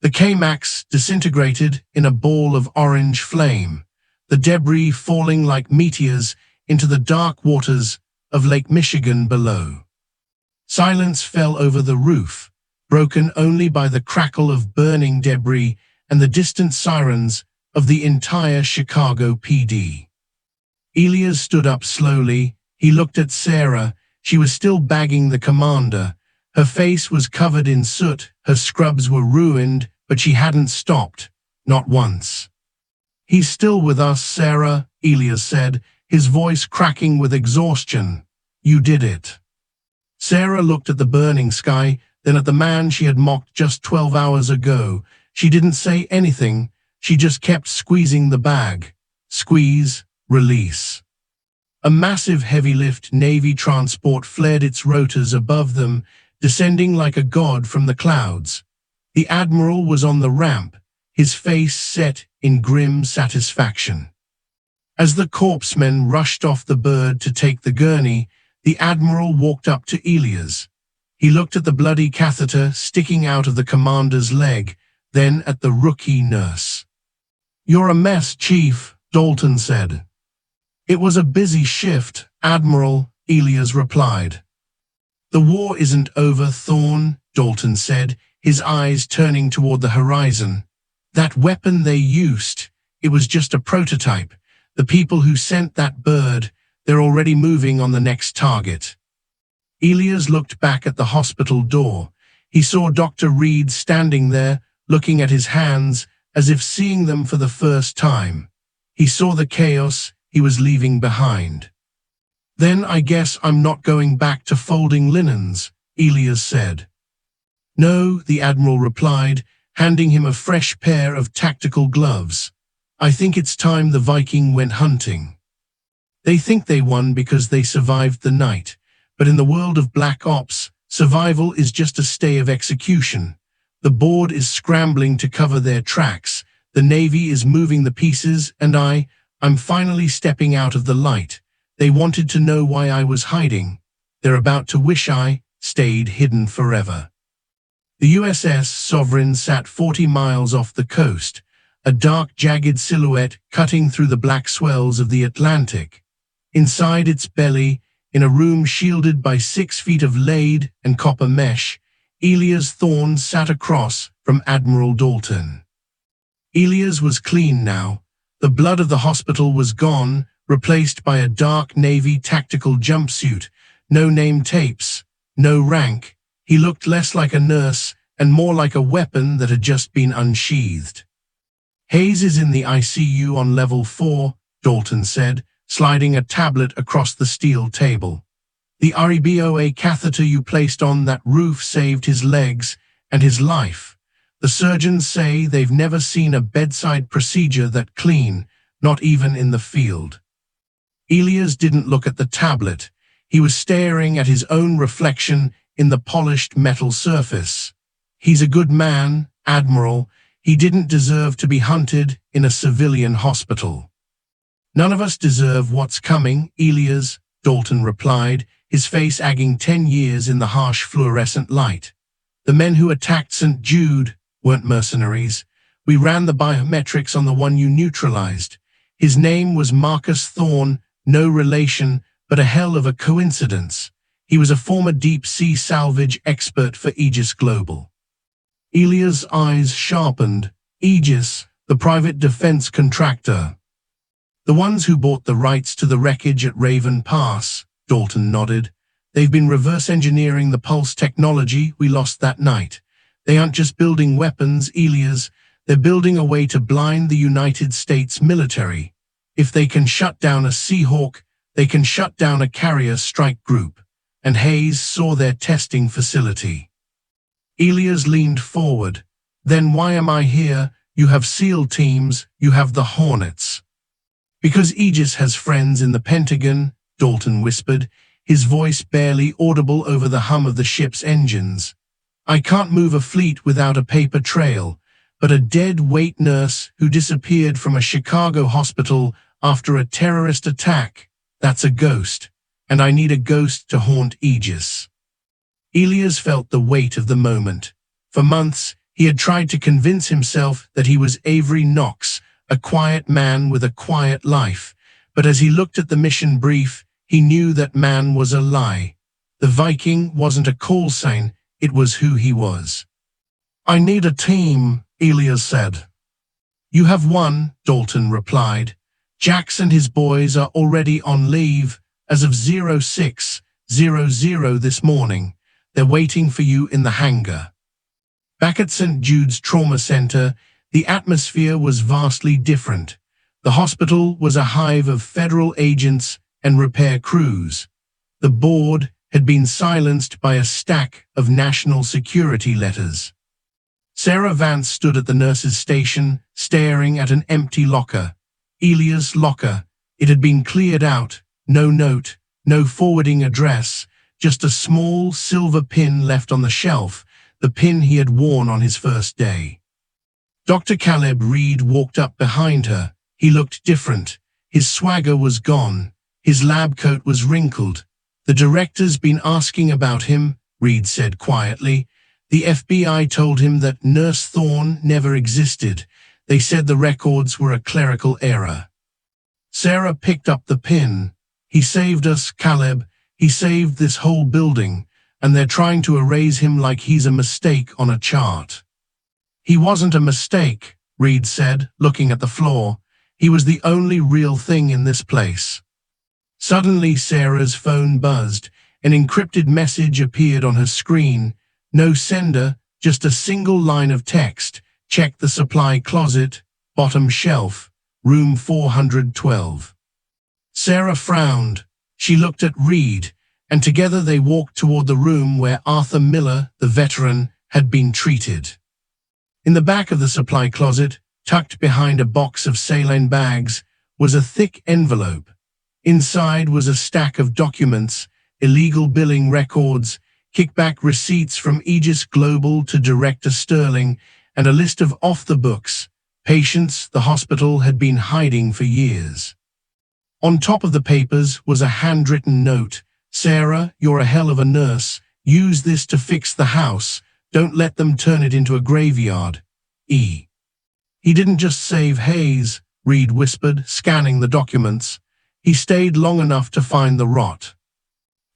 The K-Max disintegrated in a ball of orange flame, the debris falling like meteors into the dark waters of Lake Michigan below. Silence fell over the roof, broken only by the crackle of burning debris and the distant sirens of the entire Chicago PD. Elias stood up slowly. He looked at Sarah. She was still bagging the commander. Her face was covered in soot, her scrubs were ruined, but she hadn't stopped, not once. "He's still with us, Sarah," Elias said, his voice cracking with exhaustion. "You did it." Sarah looked at the burning sky, then at the man she had mocked just 12 hours ago. She didn't say anything. She just kept squeezing the bag. Squeeze, release. A massive heavy-lift Navy transport flared its rotors above them, descending like a god from the clouds. The Admiral was on the ramp, his face set in grim satisfaction. As the corpsmen rushed off the bird to take the gurney, the Admiral walked up to Elias. He looked at the bloody catheter sticking out of the commander's leg, then at the rookie nurse. "You're a mess, Chief," Dalton said. "It was a busy shift, Admiral," Elias replied. "The war isn't over, Thorne," Dalton said, his eyes turning toward the horizon. "That weapon they used, it was just a prototype. The people who sent that bird, they're already moving on the next target." Elias looked back at the hospital door. He saw Dr. Reed standing there, looking at his hands as if seeing them for the first time. He saw the chaos he was leaving behind. "Then I guess I'm not going back to folding linens," Elias said. "No," the Admiral replied, handing him a fresh pair of tactical gloves. "I think it's time the Viking went hunting. They think they won because they survived the night, but in the world of black ops, survival is just a stay of execution. The board is scrambling to cover their tracks, the Navy is moving the pieces, and I'm finally stepping out of the light. They wanted to know why I was hiding. They're about to wish I stayed hidden forever." The USS Sovereign sat 40 miles off the coast, a dark, jagged silhouette cutting through the black swells of the Atlantic. Inside its belly, in a room shielded by 6 feet of lead and copper mesh, Elias Thorne sat across from Admiral Dalton. Elias was clean now. The blood of the hospital was gone, replaced by a dark Navy tactical jumpsuit. No name tapes, no rank. He looked less like a nurse and more like a weapon that had just been unsheathed. "Hayes is in the ICU on level 4, Dalton said, sliding a tablet across the steel table. The REBOA catheter you placed on that roof saved his legs and his life. The surgeons say they've never seen a bedside procedure that clean, not even in the field. Elias didn't look at the tablet. He was staring at his own reflection in the polished metal surface. He's a good man, Admiral. He didn't deserve to be hunted in a civilian hospital. None of us deserve what's coming, Elias, Dalton replied, his face agging 10 years in the harsh fluorescent light. The men who attacked St. Jude weren't mercenaries. We ran the biometrics on the one you neutralized. His name was Marcus Thorne, no relation, but a hell of a coincidence. He was a former deep-sea salvage expert for Aegis Global. Elias' eyes sharpened. Aegis, the private defense contractor. The ones who bought the rights to the wreckage at Raven Pass, Dalton nodded. They've been reverse engineering the pulse technology we lost that night. They aren't just building weapons, Elias. They're building a way to blind the United States military. If they can shut down a Seahawk, they can shut down a carrier strike group. And Hayes saw their testing facility. Elias leaned forward. Then why am I here? You have SEAL teams, you have the Hornets. Because Aegis has friends in the Pentagon, Dalton whispered, his voice barely audible over the hum of the ship's engines. I can't move a fleet without a paper trail, but a dead-weight nurse who disappeared from a Chicago hospital after a terrorist attack, that's a ghost, and I need a ghost to haunt Aegis. Elias felt the weight of the moment. For months, he had tried to convince himself that he was Avery Knox, a quiet man with a quiet life, but as he looked at the mission brief, he knew that man was a lie. The Viking wasn't a call sign, it was who he was. I need a team, Elias said. You have one, Dalton replied. Jax and his boys are already on leave as of 06:00 this morning. They're waiting for you in the hangar. Back at St. Jude's Trauma Center, the atmosphere was vastly different. The hospital was a hive of federal agents and repair crews. The board had been silenced by a stack of national security letters. Sarah Vance stood at the nurse's station, staring at an empty locker. Elias' locker. It had been cleared out. No note, no forwarding address, just a small silver pin left on the shelf, the pin he had worn on his first day. Dr. Caleb Reed walked up behind her. He looked different. His swagger was gone. His lab coat was wrinkled. The director's been asking about him, Reed said quietly. The FBI told him that Nurse Thorne never existed. They said the records were a clerical error. Sarah picked up the pin. He saved us, Caleb. He saved this whole building, and they're trying to erase him like he's a mistake on a chart. He wasn't a mistake, Reed said, looking at the floor. He was the only real thing in this place. Suddenly Sarah's phone buzzed. An encrypted message appeared on her screen. No sender, just a single line of text. Check the supply closet, bottom shelf, room 412. Sarah frowned. She looked at Reed, and together they walked toward the room where Arthur Miller, the veteran, had been treated. In the back of the supply closet, tucked behind a box of saline bags, was a thick envelope. Inside was a stack of documents, illegal billing records, kickback receipts from Aegis Global to Director Sterling, and a list of off-the-books patients the hospital had been hiding for years. On top of the papers was a handwritten note. Sarah, you're a hell of a nurse. Use this to fix the house. Don't let them turn it into a graveyard. E. He didn't just save Hayes, Reed whispered, scanning the documents. He stayed long enough to find the rot.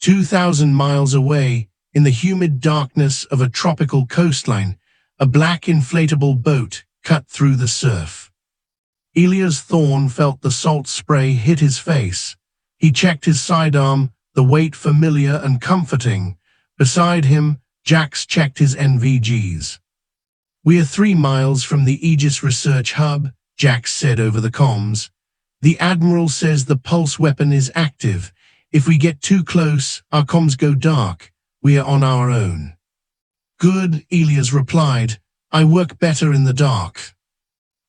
2,000 miles away, in the humid darkness of a tropical coastline, a black inflatable boat cut through the surf. Elias Thorne felt the salt spray hit his face. He checked his sidearm, the weight familiar and comforting. Beside him, Jax checked his NVGs. "We're 3 miles from the Aegis Research Hub," Jax said over the comms. The Admiral says the pulse weapon is active. If we get too close, our comms go dark. We are on our own. Good, Elias replied. I work better in the dark.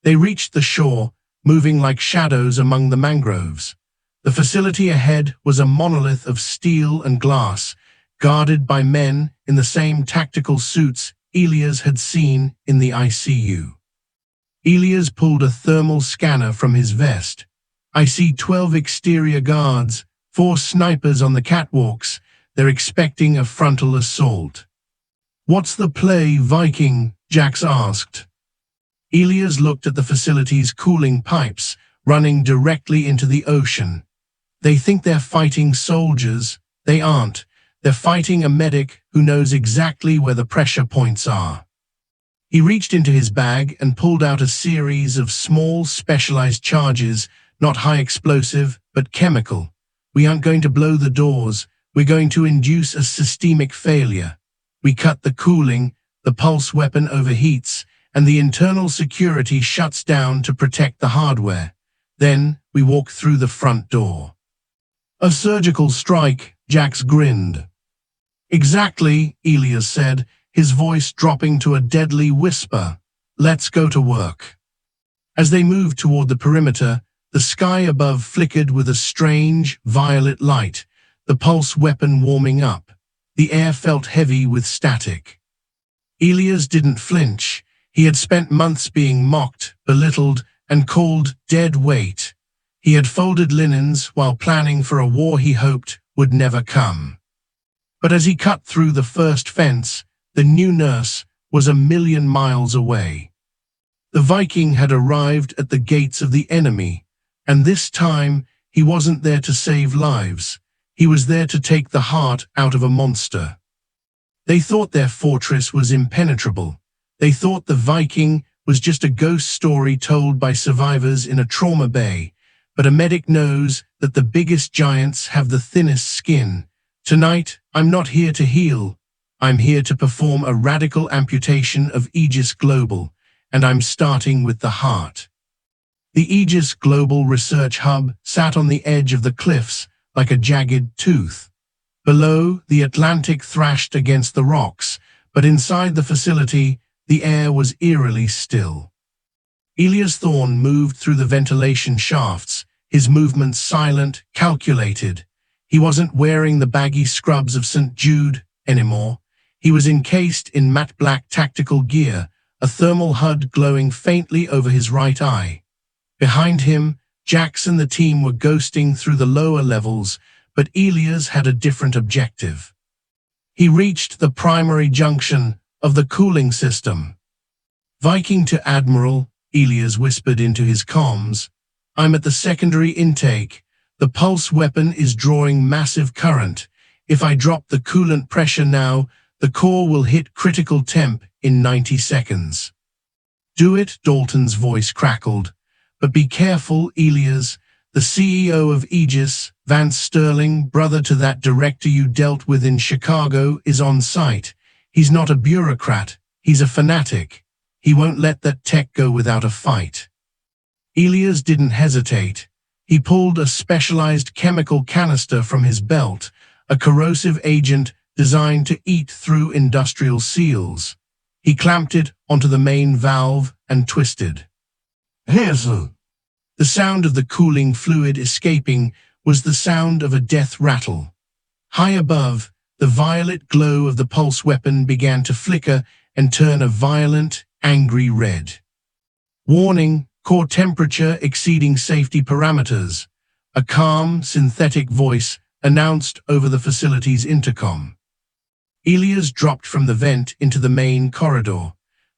They reached the shore, moving like shadows among the mangroves. The facility ahead was a monolith of steel and glass, guarded by men in the same tactical suits Elias had seen in the ICU. Elias pulled a thermal scanner from his vest. I see 12 exterior guards, 4 snipers on the catwalks. They're expecting a frontal assault. What's the play, Viking? Jax asked. Elias looked at the facility's cooling pipes running directly into the ocean. They think they're fighting soldiers. They aren't. They're fighting a medic who knows exactly where the pressure points are. He reached into his bag and pulled out a series of small, specialized charges, not high explosive, but chemical. We aren't going to blow the doors. We're going to induce a systemic failure. We cut the cooling, the pulse weapon overheats, and the internal security shuts down to protect the hardware. Then we walk through the front door. A surgical strike, Jax grinned. Exactly, Elias said, his voice dropping to a deadly whisper. Let's go to work. As they moved toward the perimeter, the sky above flickered with a strange, violet light, the pulse weapon warming up. The air felt heavy with static. Elias didn't flinch. He had spent months being mocked, belittled, and called dead weight. He had folded linens while planning for a war he hoped would never come. But as he cut through the first fence, the new nurse was 1,000,000 miles away. The Viking had arrived at the gates of the enemy, and this time he wasn't there to save lives. He was there to take the heart out of a monster. They thought their fortress was impenetrable. They thought the Viking was just a ghost story told by survivors in a trauma bay. But a medic knows that the biggest giants have the thinnest skin. Tonight, I'm not here to heal. I'm here to perform a radical amputation of Aegis Global, and I'm starting with the heart. The Aegis Global Research Hub sat on the edge of the cliffs like a jagged tooth. Below, the Atlantic thrashed against the rocks, but inside the facility, the air was eerily still. Elias Thorne moved through the ventilation shafts, his movements silent, calculated. He wasn't wearing the baggy scrubs of St. Jude anymore. He was encased in matte black tactical gear, a thermal HUD glowing faintly over his right eye. Behind him, Jax and the team were ghosting through the lower levels, but Elias had a different objective. He reached the primary junction of the cooling system. Viking to Admiral, Elias whispered into his comms. I'm at the secondary intake. The pulse weapon is drawing massive current. If I drop the coolant pressure now, the core will hit critical temp in 90 seconds. Do it, Dalton's voice crackled. But be careful, Elias. The CEO of Aegis, Vance Sterling, brother to that director you dealt with in Chicago, is on site. He's not a bureaucrat. He's a fanatic. He won't let that tech go without a fight. Elias didn't hesitate. He pulled a specialized chemical canister from his belt, a corrosive agent designed to eat through industrial seals. He clamped it onto the main valve and twisted. Hazel. The sound of the cooling fluid escaping was the sound of a death rattle. High above, the violet glow of the pulse weapon began to flicker and turn a violent, angry red. Warning, core temperature exceeding safety parameters. A calm, synthetic voice announced over the facility's intercom. Elias dropped from the vent into the main corridor.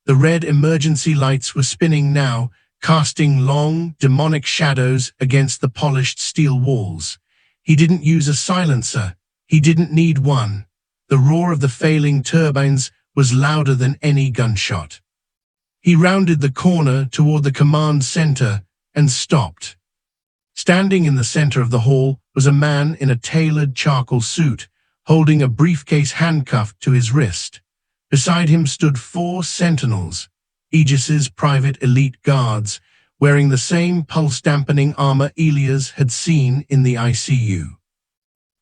The red emergency lights were spinning now, casting long, demonic shadows against the polished steel walls. He didn't use a silencer. He didn't need one. The roar of the failing turbines was louder than any gunshot. He rounded the corner toward the command center and stopped. Standing in the center of the hall was a man in a tailored charcoal suit, holding a briefcase handcuffed to his wrist. Beside him stood 4 sentinels, Aegis's private elite guards, wearing the same pulse-dampening armor Elias had seen in the ICU.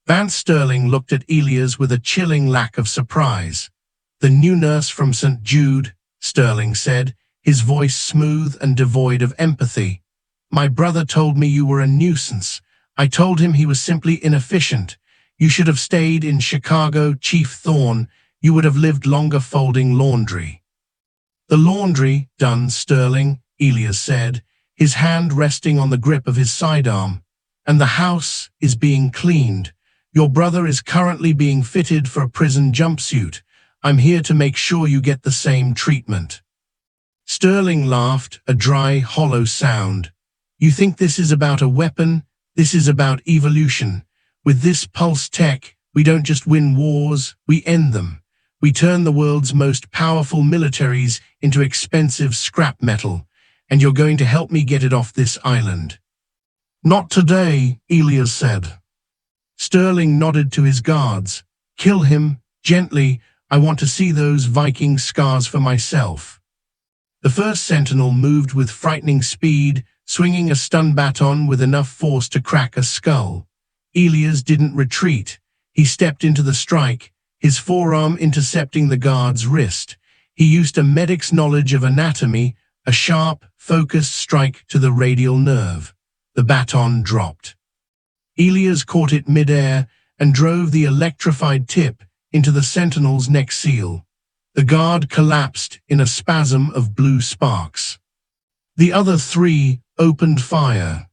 Vance Sterling looked at Elias with a chilling lack of surprise. "The new nurse from St. Jude," Sterling said, his voice smooth and devoid of empathy. "My brother told me you were a nuisance. I told him he was simply inefficient. You should have stayed in Chicago, Chief Thorne. You would have lived longer folding laundry." "The laundry done, Sterling," Elias said, his hand resting on the grip of his sidearm. "And the house is being cleaned. Your brother is currently being fitted for a prison jumpsuit. I'm here to make sure you get the same treatment." Sterling laughed, a dry, hollow sound. "You think this is about a weapon? This is about evolution. With this pulse tech, we don't just win wars, we end them. We turn the world's most powerful militaries into expensive scrap metal, and you're going to help me get it off this island." "Not today," Elias said. Sterling nodded to his guards. "Kill him, gently. I want to see those Viking scars for myself." The first sentinel moved with frightening speed, swinging a stun baton with enough force to crack a skull. Elias didn't retreat. He stepped into the strike, his forearm intercepting the guard's wrist. He used a medic's knowledge of anatomy, a sharp, focused strike to the radial nerve. The baton dropped. Elias caught it mid-air and drove the electrified tip into the sentinel's neck seal. The guard collapsed in a spasm of blue sparks. The other three opened fire.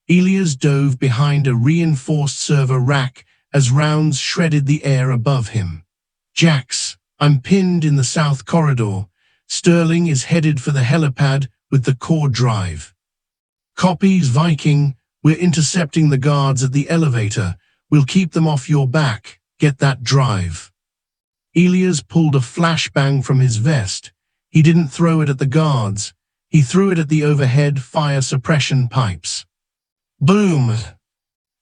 Elias dove behind a reinforced server rack as rounds shredded the air above him. "Jax, I'm pinned in the south corridor. Sterling is headed for the helipad with the core drive." "Copies, Viking. We're intercepting the guards at the elevator. We'll keep them off your back. Get that drive." Elias pulled a flashbang from his vest. He didn't throw it at the guards. He threw it at the overhead fire suppression pipes. Boom!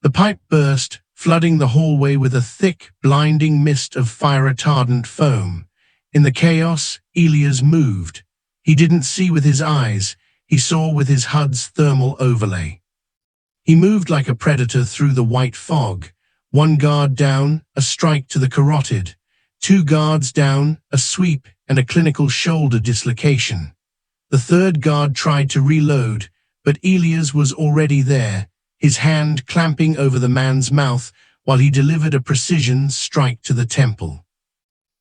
The pipe burst, flooding the hallway with a thick, blinding mist of fire-retardant foam. In the chaos, Elias moved. He didn't see with his eyes. He saw with his HUD's thermal overlay. He moved like a predator through the white fog. One guard down, a strike to the carotid. Two guards down, a sweep and a clinical shoulder dislocation. The third guard tried to reload, but Elias was already there, his hand clamping over the man's mouth while he delivered a precision strike to the temple.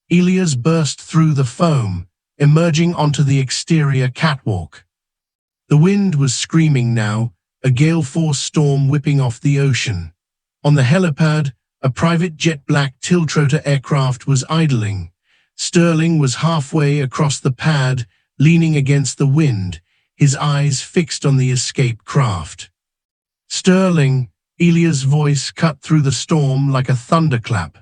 Elias burst through the foam, emerging onto the exterior catwalk. The wind was screaming now, a gale-force storm whipping off the ocean. On the helipad, a private jet black tiltrotor aircraft was idling. Sterling was halfway across the pad, leaning against the wind, his eyes fixed on the escape craft. "Sterling," Elias' voice cut through the storm like a thunderclap.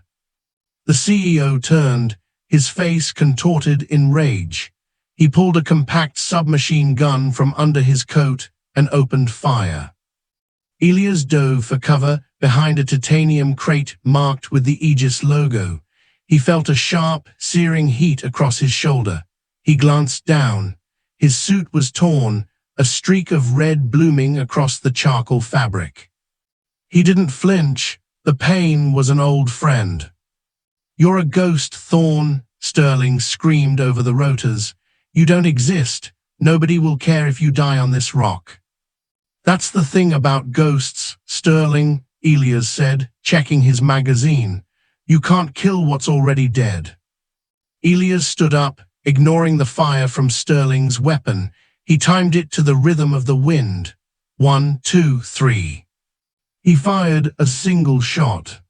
The CEO turned, his face contorted in rage. He pulled a compact submachine gun from under his coat and opened fire. Elias dove for cover behind a titanium crate marked with the Aegis logo. He felt a sharp, searing heat across his shoulder. He glanced down. His suit was torn, a streak of red blooming across the charcoal fabric. He didn't flinch. The pain was an old friend. "You're a ghost, Thorne," Sterling screamed over the rotors. "You don't exist. Nobody will care if you die on this rock." "That's the thing about ghosts, Sterling," Elias said, checking his magazine. "You can't kill what's already dead." Elias stood up, ignoring the fire from Sterling's weapon. He timed it to the rhythm of the wind. 1, 2, 3. He fired a single shot.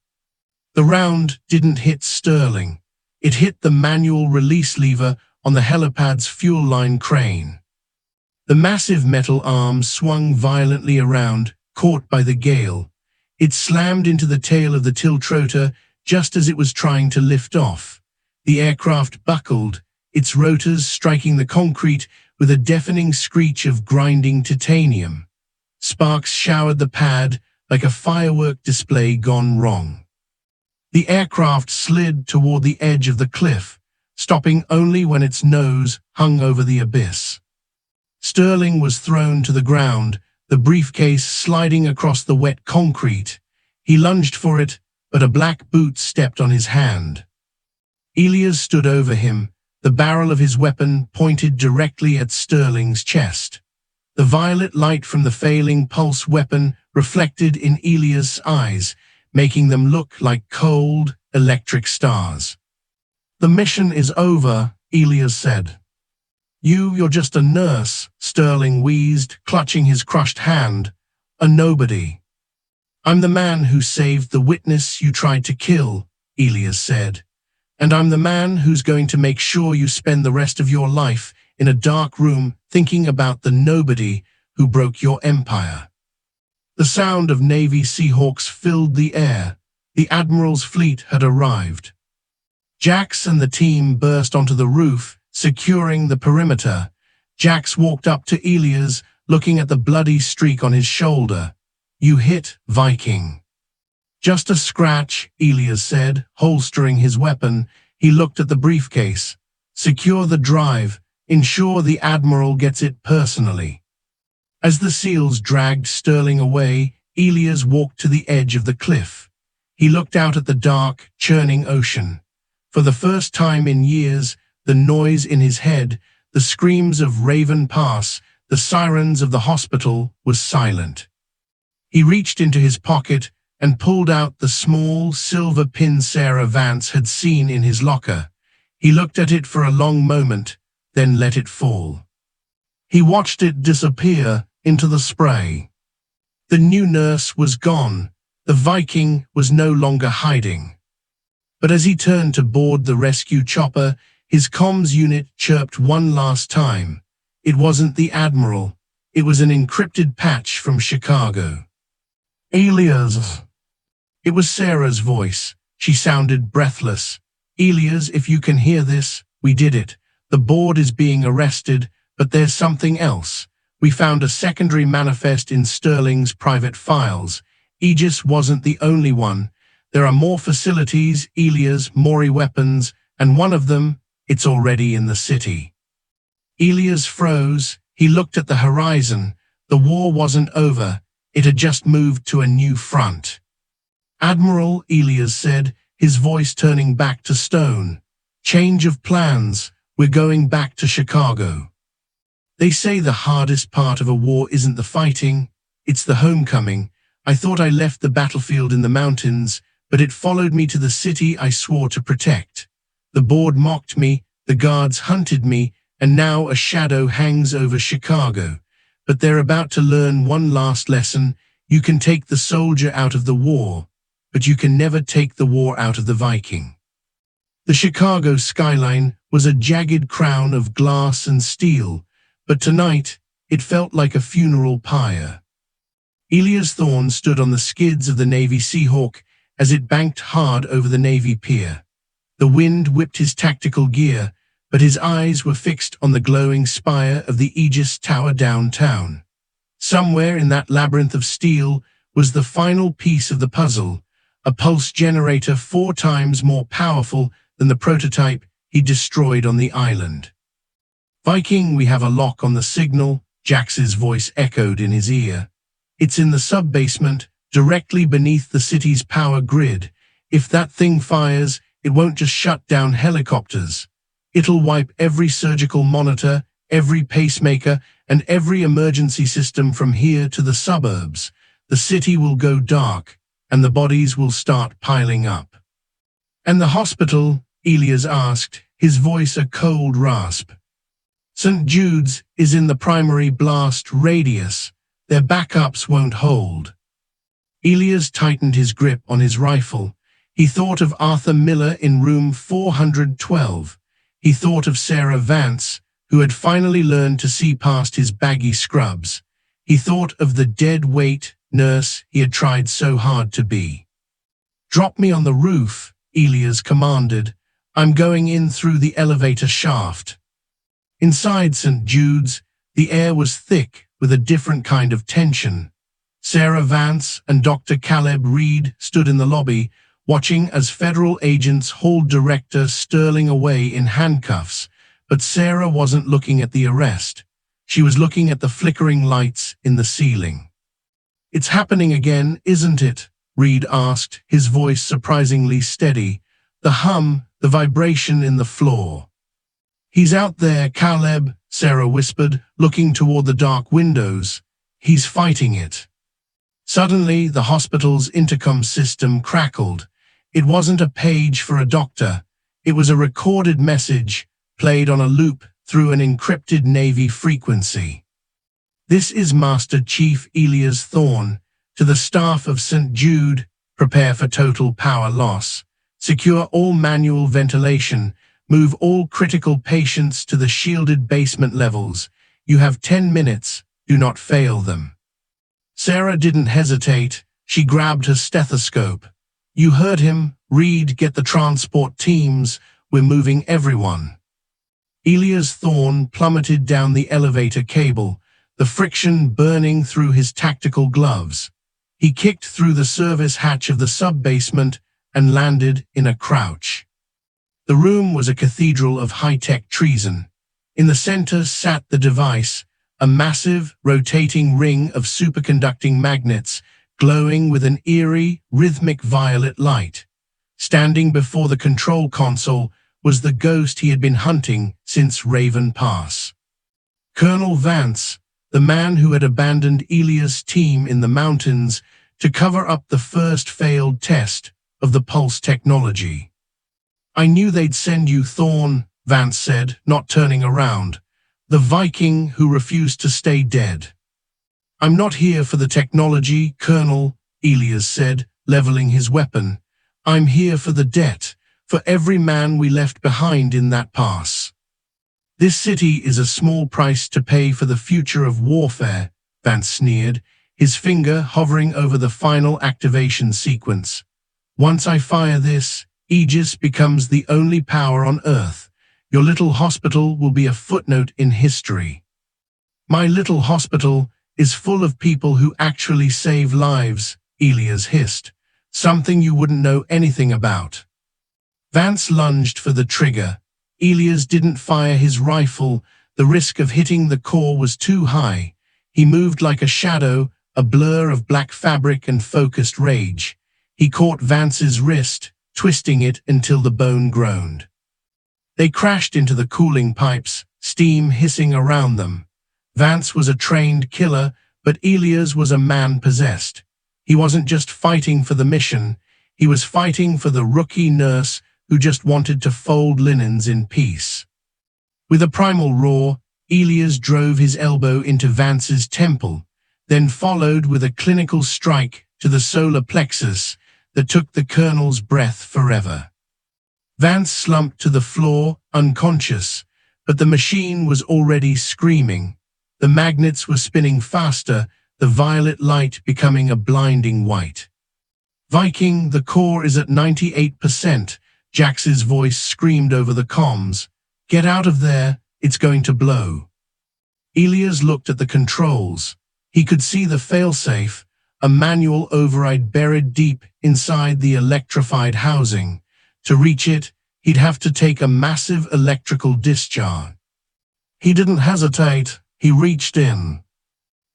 The round didn't hit Sterling. It hit the manual release lever on the helipad's fuel line crane. The massive metal arm swung violently around, caught by the gale. It slammed into the tail of the tiltrotor just as it was trying to lift off. The aircraft buckled, its rotors striking the concrete with a deafening screech of grinding titanium. Sparks showered the pad like a firework display gone wrong. The aircraft slid toward the edge of the cliff, stopping only when its nose hung over the abyss. Sterling was thrown to the ground, the briefcase sliding across the wet concrete. He lunged for it, but a black boot stepped on his hand. Elias stood over him, the barrel of his weapon pointed directly at Sterling's chest. The violet light from the failing pulse weapon reflected in Elias' eyes, making them look like cold, electric stars. "The mission is over," Elias said. You're just a nurse," Sterling wheezed, clutching his crushed hand. "A nobody." "I'm the man who saved the witness you tried to kill," Elias said. "And I'm the man who's going to make sure you spend the rest of your life in a dark room thinking about the nobody who broke your empire." The sound of Navy Seahawks filled the air. The Admiral's fleet had arrived. Jax and the team burst onto the roof, securing the perimeter. Jax walked up to Elias, looking at the bloody streak on his shoulder. "You hit, Viking." "Just a scratch," Elias said, holstering his weapon. He looked at the briefcase. "Secure the drive. Ensure the Admiral gets it personally." As the SEALs dragged Sterling away, Elias walked to the edge of the cliff. He looked out at the dark, churning ocean. For the first time in years, the noise in his head, the screams of Raven Pass, the sirens of the hospital, was silent. He reached into his pocket and pulled out the small silver pin Sarah Vance had seen in his locker. He looked at it for a long moment, then let it fall. He watched it disappear into the spray. The new nurse was gone. The Viking was no longer hiding. But as he turned to board the rescue chopper, his comms unit chirped one last time. It wasn't the Admiral. It was an encrypted patch from Chicago. "Elias." It was Sarah's voice. She sounded breathless. "Elias, if you can hear this, we did it. The board is being arrested, but there's something else. We found a secondary manifest in Sterling's private files. Aegis wasn't the only one. There are more facilities, Elias, more weapons, and one of them, it's already in the city." Elias froze. He looked at the horizon. The war wasn't over. It had just moved to a new front. "Admiral," Elias said, his voice turning back to stone. "Change of plans. We're going back to Chicago." "They say the hardest part of a war isn't the fighting, it's the homecoming. I thought I left the battlefield in the mountains, but it followed me to the city I swore to protect. The board mocked me, the guards hunted me, and now a shadow hangs over Chicago. But they're about to learn one last lesson. You can take the soldier out of the war, but you can never take the war out of the Viking." The Chicago skyline was a jagged crown of glass and steel, but tonight it felt like a funeral pyre. Elias Thorne stood on the skids of the Navy Seahawk as it banked hard over the Navy pier. The wind whipped his tactical gear, but his eyes were fixed on the glowing spire of the Aegis Tower downtown. Somewhere in that labyrinth of steel was the final piece of the puzzle, a pulse generator 4 times more powerful than the prototype he destroyed on the island. "Viking, we have a lock on the signal," Jax's voice echoed in his ear. "It's in the sub-basement, directly beneath the city's power grid. If that thing fires, it won't just shut down helicopters. It'll wipe every surgical monitor, every pacemaker, and every emergency system from here to the suburbs. The city will go dark, and the bodies will start piling up." "And the hospital?" Elias asked, his voice a cold rasp. "St. Jude's is in the primary blast radius. Their backups won't hold." Elias tightened his grip on his rifle. He thought of Arthur Miller in room 412. He thought of Sarah Vance, who had finally learned to see past his baggy scrubs. He thought of the dead-weight nurse he had tried so hard to be. "Drop me on the roof," Elias commanded. "I'm going in through the elevator shaft." Inside St. Jude's, the air was thick with a different kind of tension. Sarah Vance and Dr. Caleb Reed stood in the lobby, watching as federal agents hauled Director Sterling away in handcuffs, but Sarah wasn't looking at the arrest. She was looking at the flickering lights in the ceiling. "It's happening again, isn't it?" Reed asked, his voice surprisingly steady. "The hum, the vibration in the floor." "He's out there, Caleb," Sarah whispered, looking toward the dark windows. "He's fighting it." Suddenly, the hospital's intercom system crackled. It wasn't a page for a doctor. It was a recorded message, played on a loop through an encrypted Navy frequency. "This is Master Chief Elias Thorne. To the staff of St. Jude, prepare for total power loss. Secure all manual ventilation. Move all critical patients to the shielded basement levels. You have 10 minutes. Do not fail them." Sarah didn't hesitate. She grabbed her stethoscope. "You heard him. Reed, get the transport teams. We're moving everyone." Elias Thorne plummeted down the elevator cable, the friction burning through his tactical gloves. He kicked through the service hatch of the sub-basement and landed in a crouch. The room was a cathedral of high-tech treason. In the center sat the device, a massive, rotating ring of superconducting magnets glowing with an eerie, rhythmic violet light. Standing before the control console was the ghost he had been hunting since Raven Pass. Colonel Vance, the man who had abandoned Elias' team in the mountains to cover up the first failed test of the pulse technology. "I knew they'd send you, Thorne," Vance said, not turning around. "The Viking who refused to stay dead." "I'm not here for the technology, Colonel," Elias said, leveling his weapon. "I'm here for the debt, for every man we left behind in that pass. This city is a small price to pay for the future of warfare," Vance sneered, his finger hovering over the final activation sequence. "Once I fire this, Aegis becomes the only power on Earth. Your little hospital will be a footnote in history." "My little hospital is full of people who actually save lives," Elias hissed. "Something you wouldn't know anything about." Vance lunged for the trigger. Elias didn't fire his rifle. The risk of hitting the core was too high. He moved like a shadow, a blur of black fabric and focused rage. He caught Vance's wrist, twisting it until the bone groaned. They crashed into the cooling pipes, steam hissing around them. Vance was a trained killer, but Elias was a man possessed. He wasn't just fighting for the mission, he was fighting for the rookie nurse who just wanted to fold linens in peace. With a primal roar, Elias drove his elbow into Vance's temple, then followed with a clinical strike to the solar plexus that took the colonel's breath forever. Vance slumped to the floor, unconscious, but the machine was already screaming. The magnets were spinning faster, the violet light becoming a blinding white. "Viking, the core is at 98%, Jax's voice screamed over the comms. "Get out of there, it's going to blow." Elias looked at the controls. He could see the failsafe, a manual override buried deep inside the electrified housing. To reach it, he'd have to take a massive electrical discharge. He didn't hesitate, he reached in.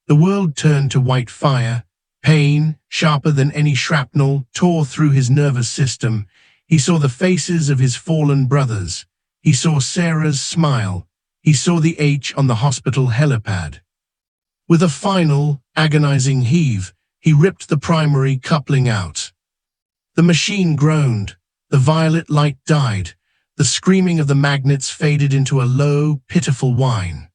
The world turned to white fire. Pain, sharper than any shrapnel, tore through his nervous system. He saw the faces of his fallen brothers. He saw Sarah's smile. He saw the H on the hospital helipad. With a final, agonizing heave, he ripped the primary coupling out. The machine groaned. The violet light died. The screaming of the magnets faded into a low, pitiful whine.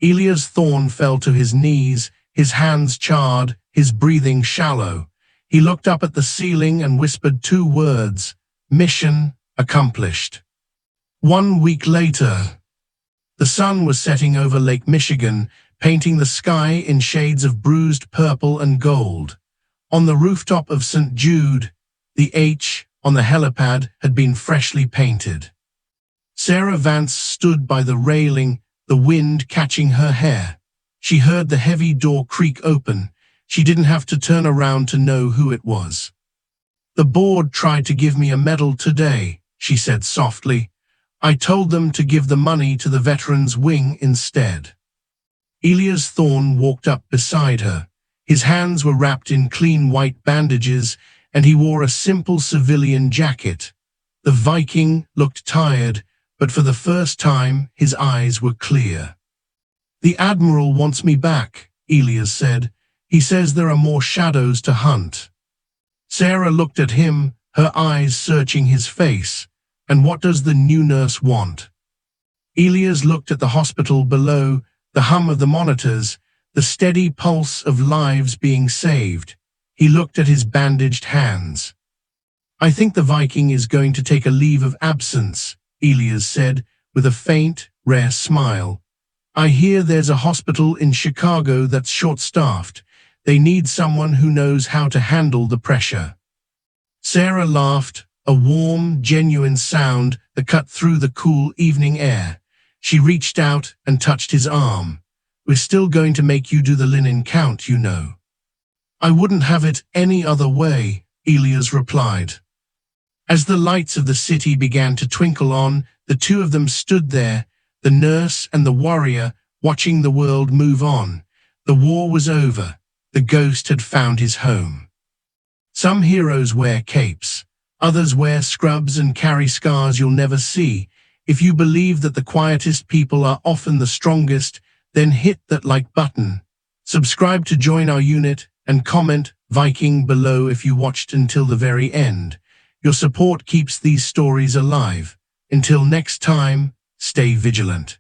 Elias Thorne fell to his knees, his hands charred, his breathing shallow. He looked up at the ceiling and whispered two words: "Mission accomplished." 1 week later, the sun was setting over Lake Michigan, painting the sky in shades of bruised purple and gold. On the rooftop of St. Jude, the H on the helipad had been freshly painted. Sarah Vance stood by the railing, the wind catching her hair. She heard the heavy door creak open. She didn't have to turn around to know who it was. "The board tried to give me a medal today," she said softly. "I told them to give the money to the veterans wing instead." Elias Thorne walked up beside her. His hands were wrapped in clean white bandages, and he wore a simple civilian jacket. The Viking looked tired, but for the first time his eyes were clear. "The Admiral wants me back," Elias said. "He says there are more shadows to hunt." Sarah looked at him, her eyes searching his face. "And what does the new nurse want?" Elias looked at the hospital below, the hum of the monitors, the steady pulse of lives being saved. He looked at his bandaged hands. "I think the Viking is going to take a leave of absence," Elias said, with a faint, rare smile. "I hear there's a hospital in Chicago that's short-staffed. They need someone who knows how to handle the pressure." Sarah laughed, a warm, genuine sound that cut through the cool evening air. She reached out and touched his arm. "We're still going to make you do the linen count, you know." "I wouldn't have it any other way," Elias replied. As the lights of the city began to twinkle on, the two of them stood there, the nurse and the warrior, watching the world move on. The war was over. The ghost had found his home. Some heroes wear capes. Others wear scrubs and carry scars you'll never see. If you believe that the quietest people are often the strongest, then hit that like button. Subscribe to join our unit and comment Viking below if you watched until the very end. Your support keeps these stories alive. Until next time, stay vigilant.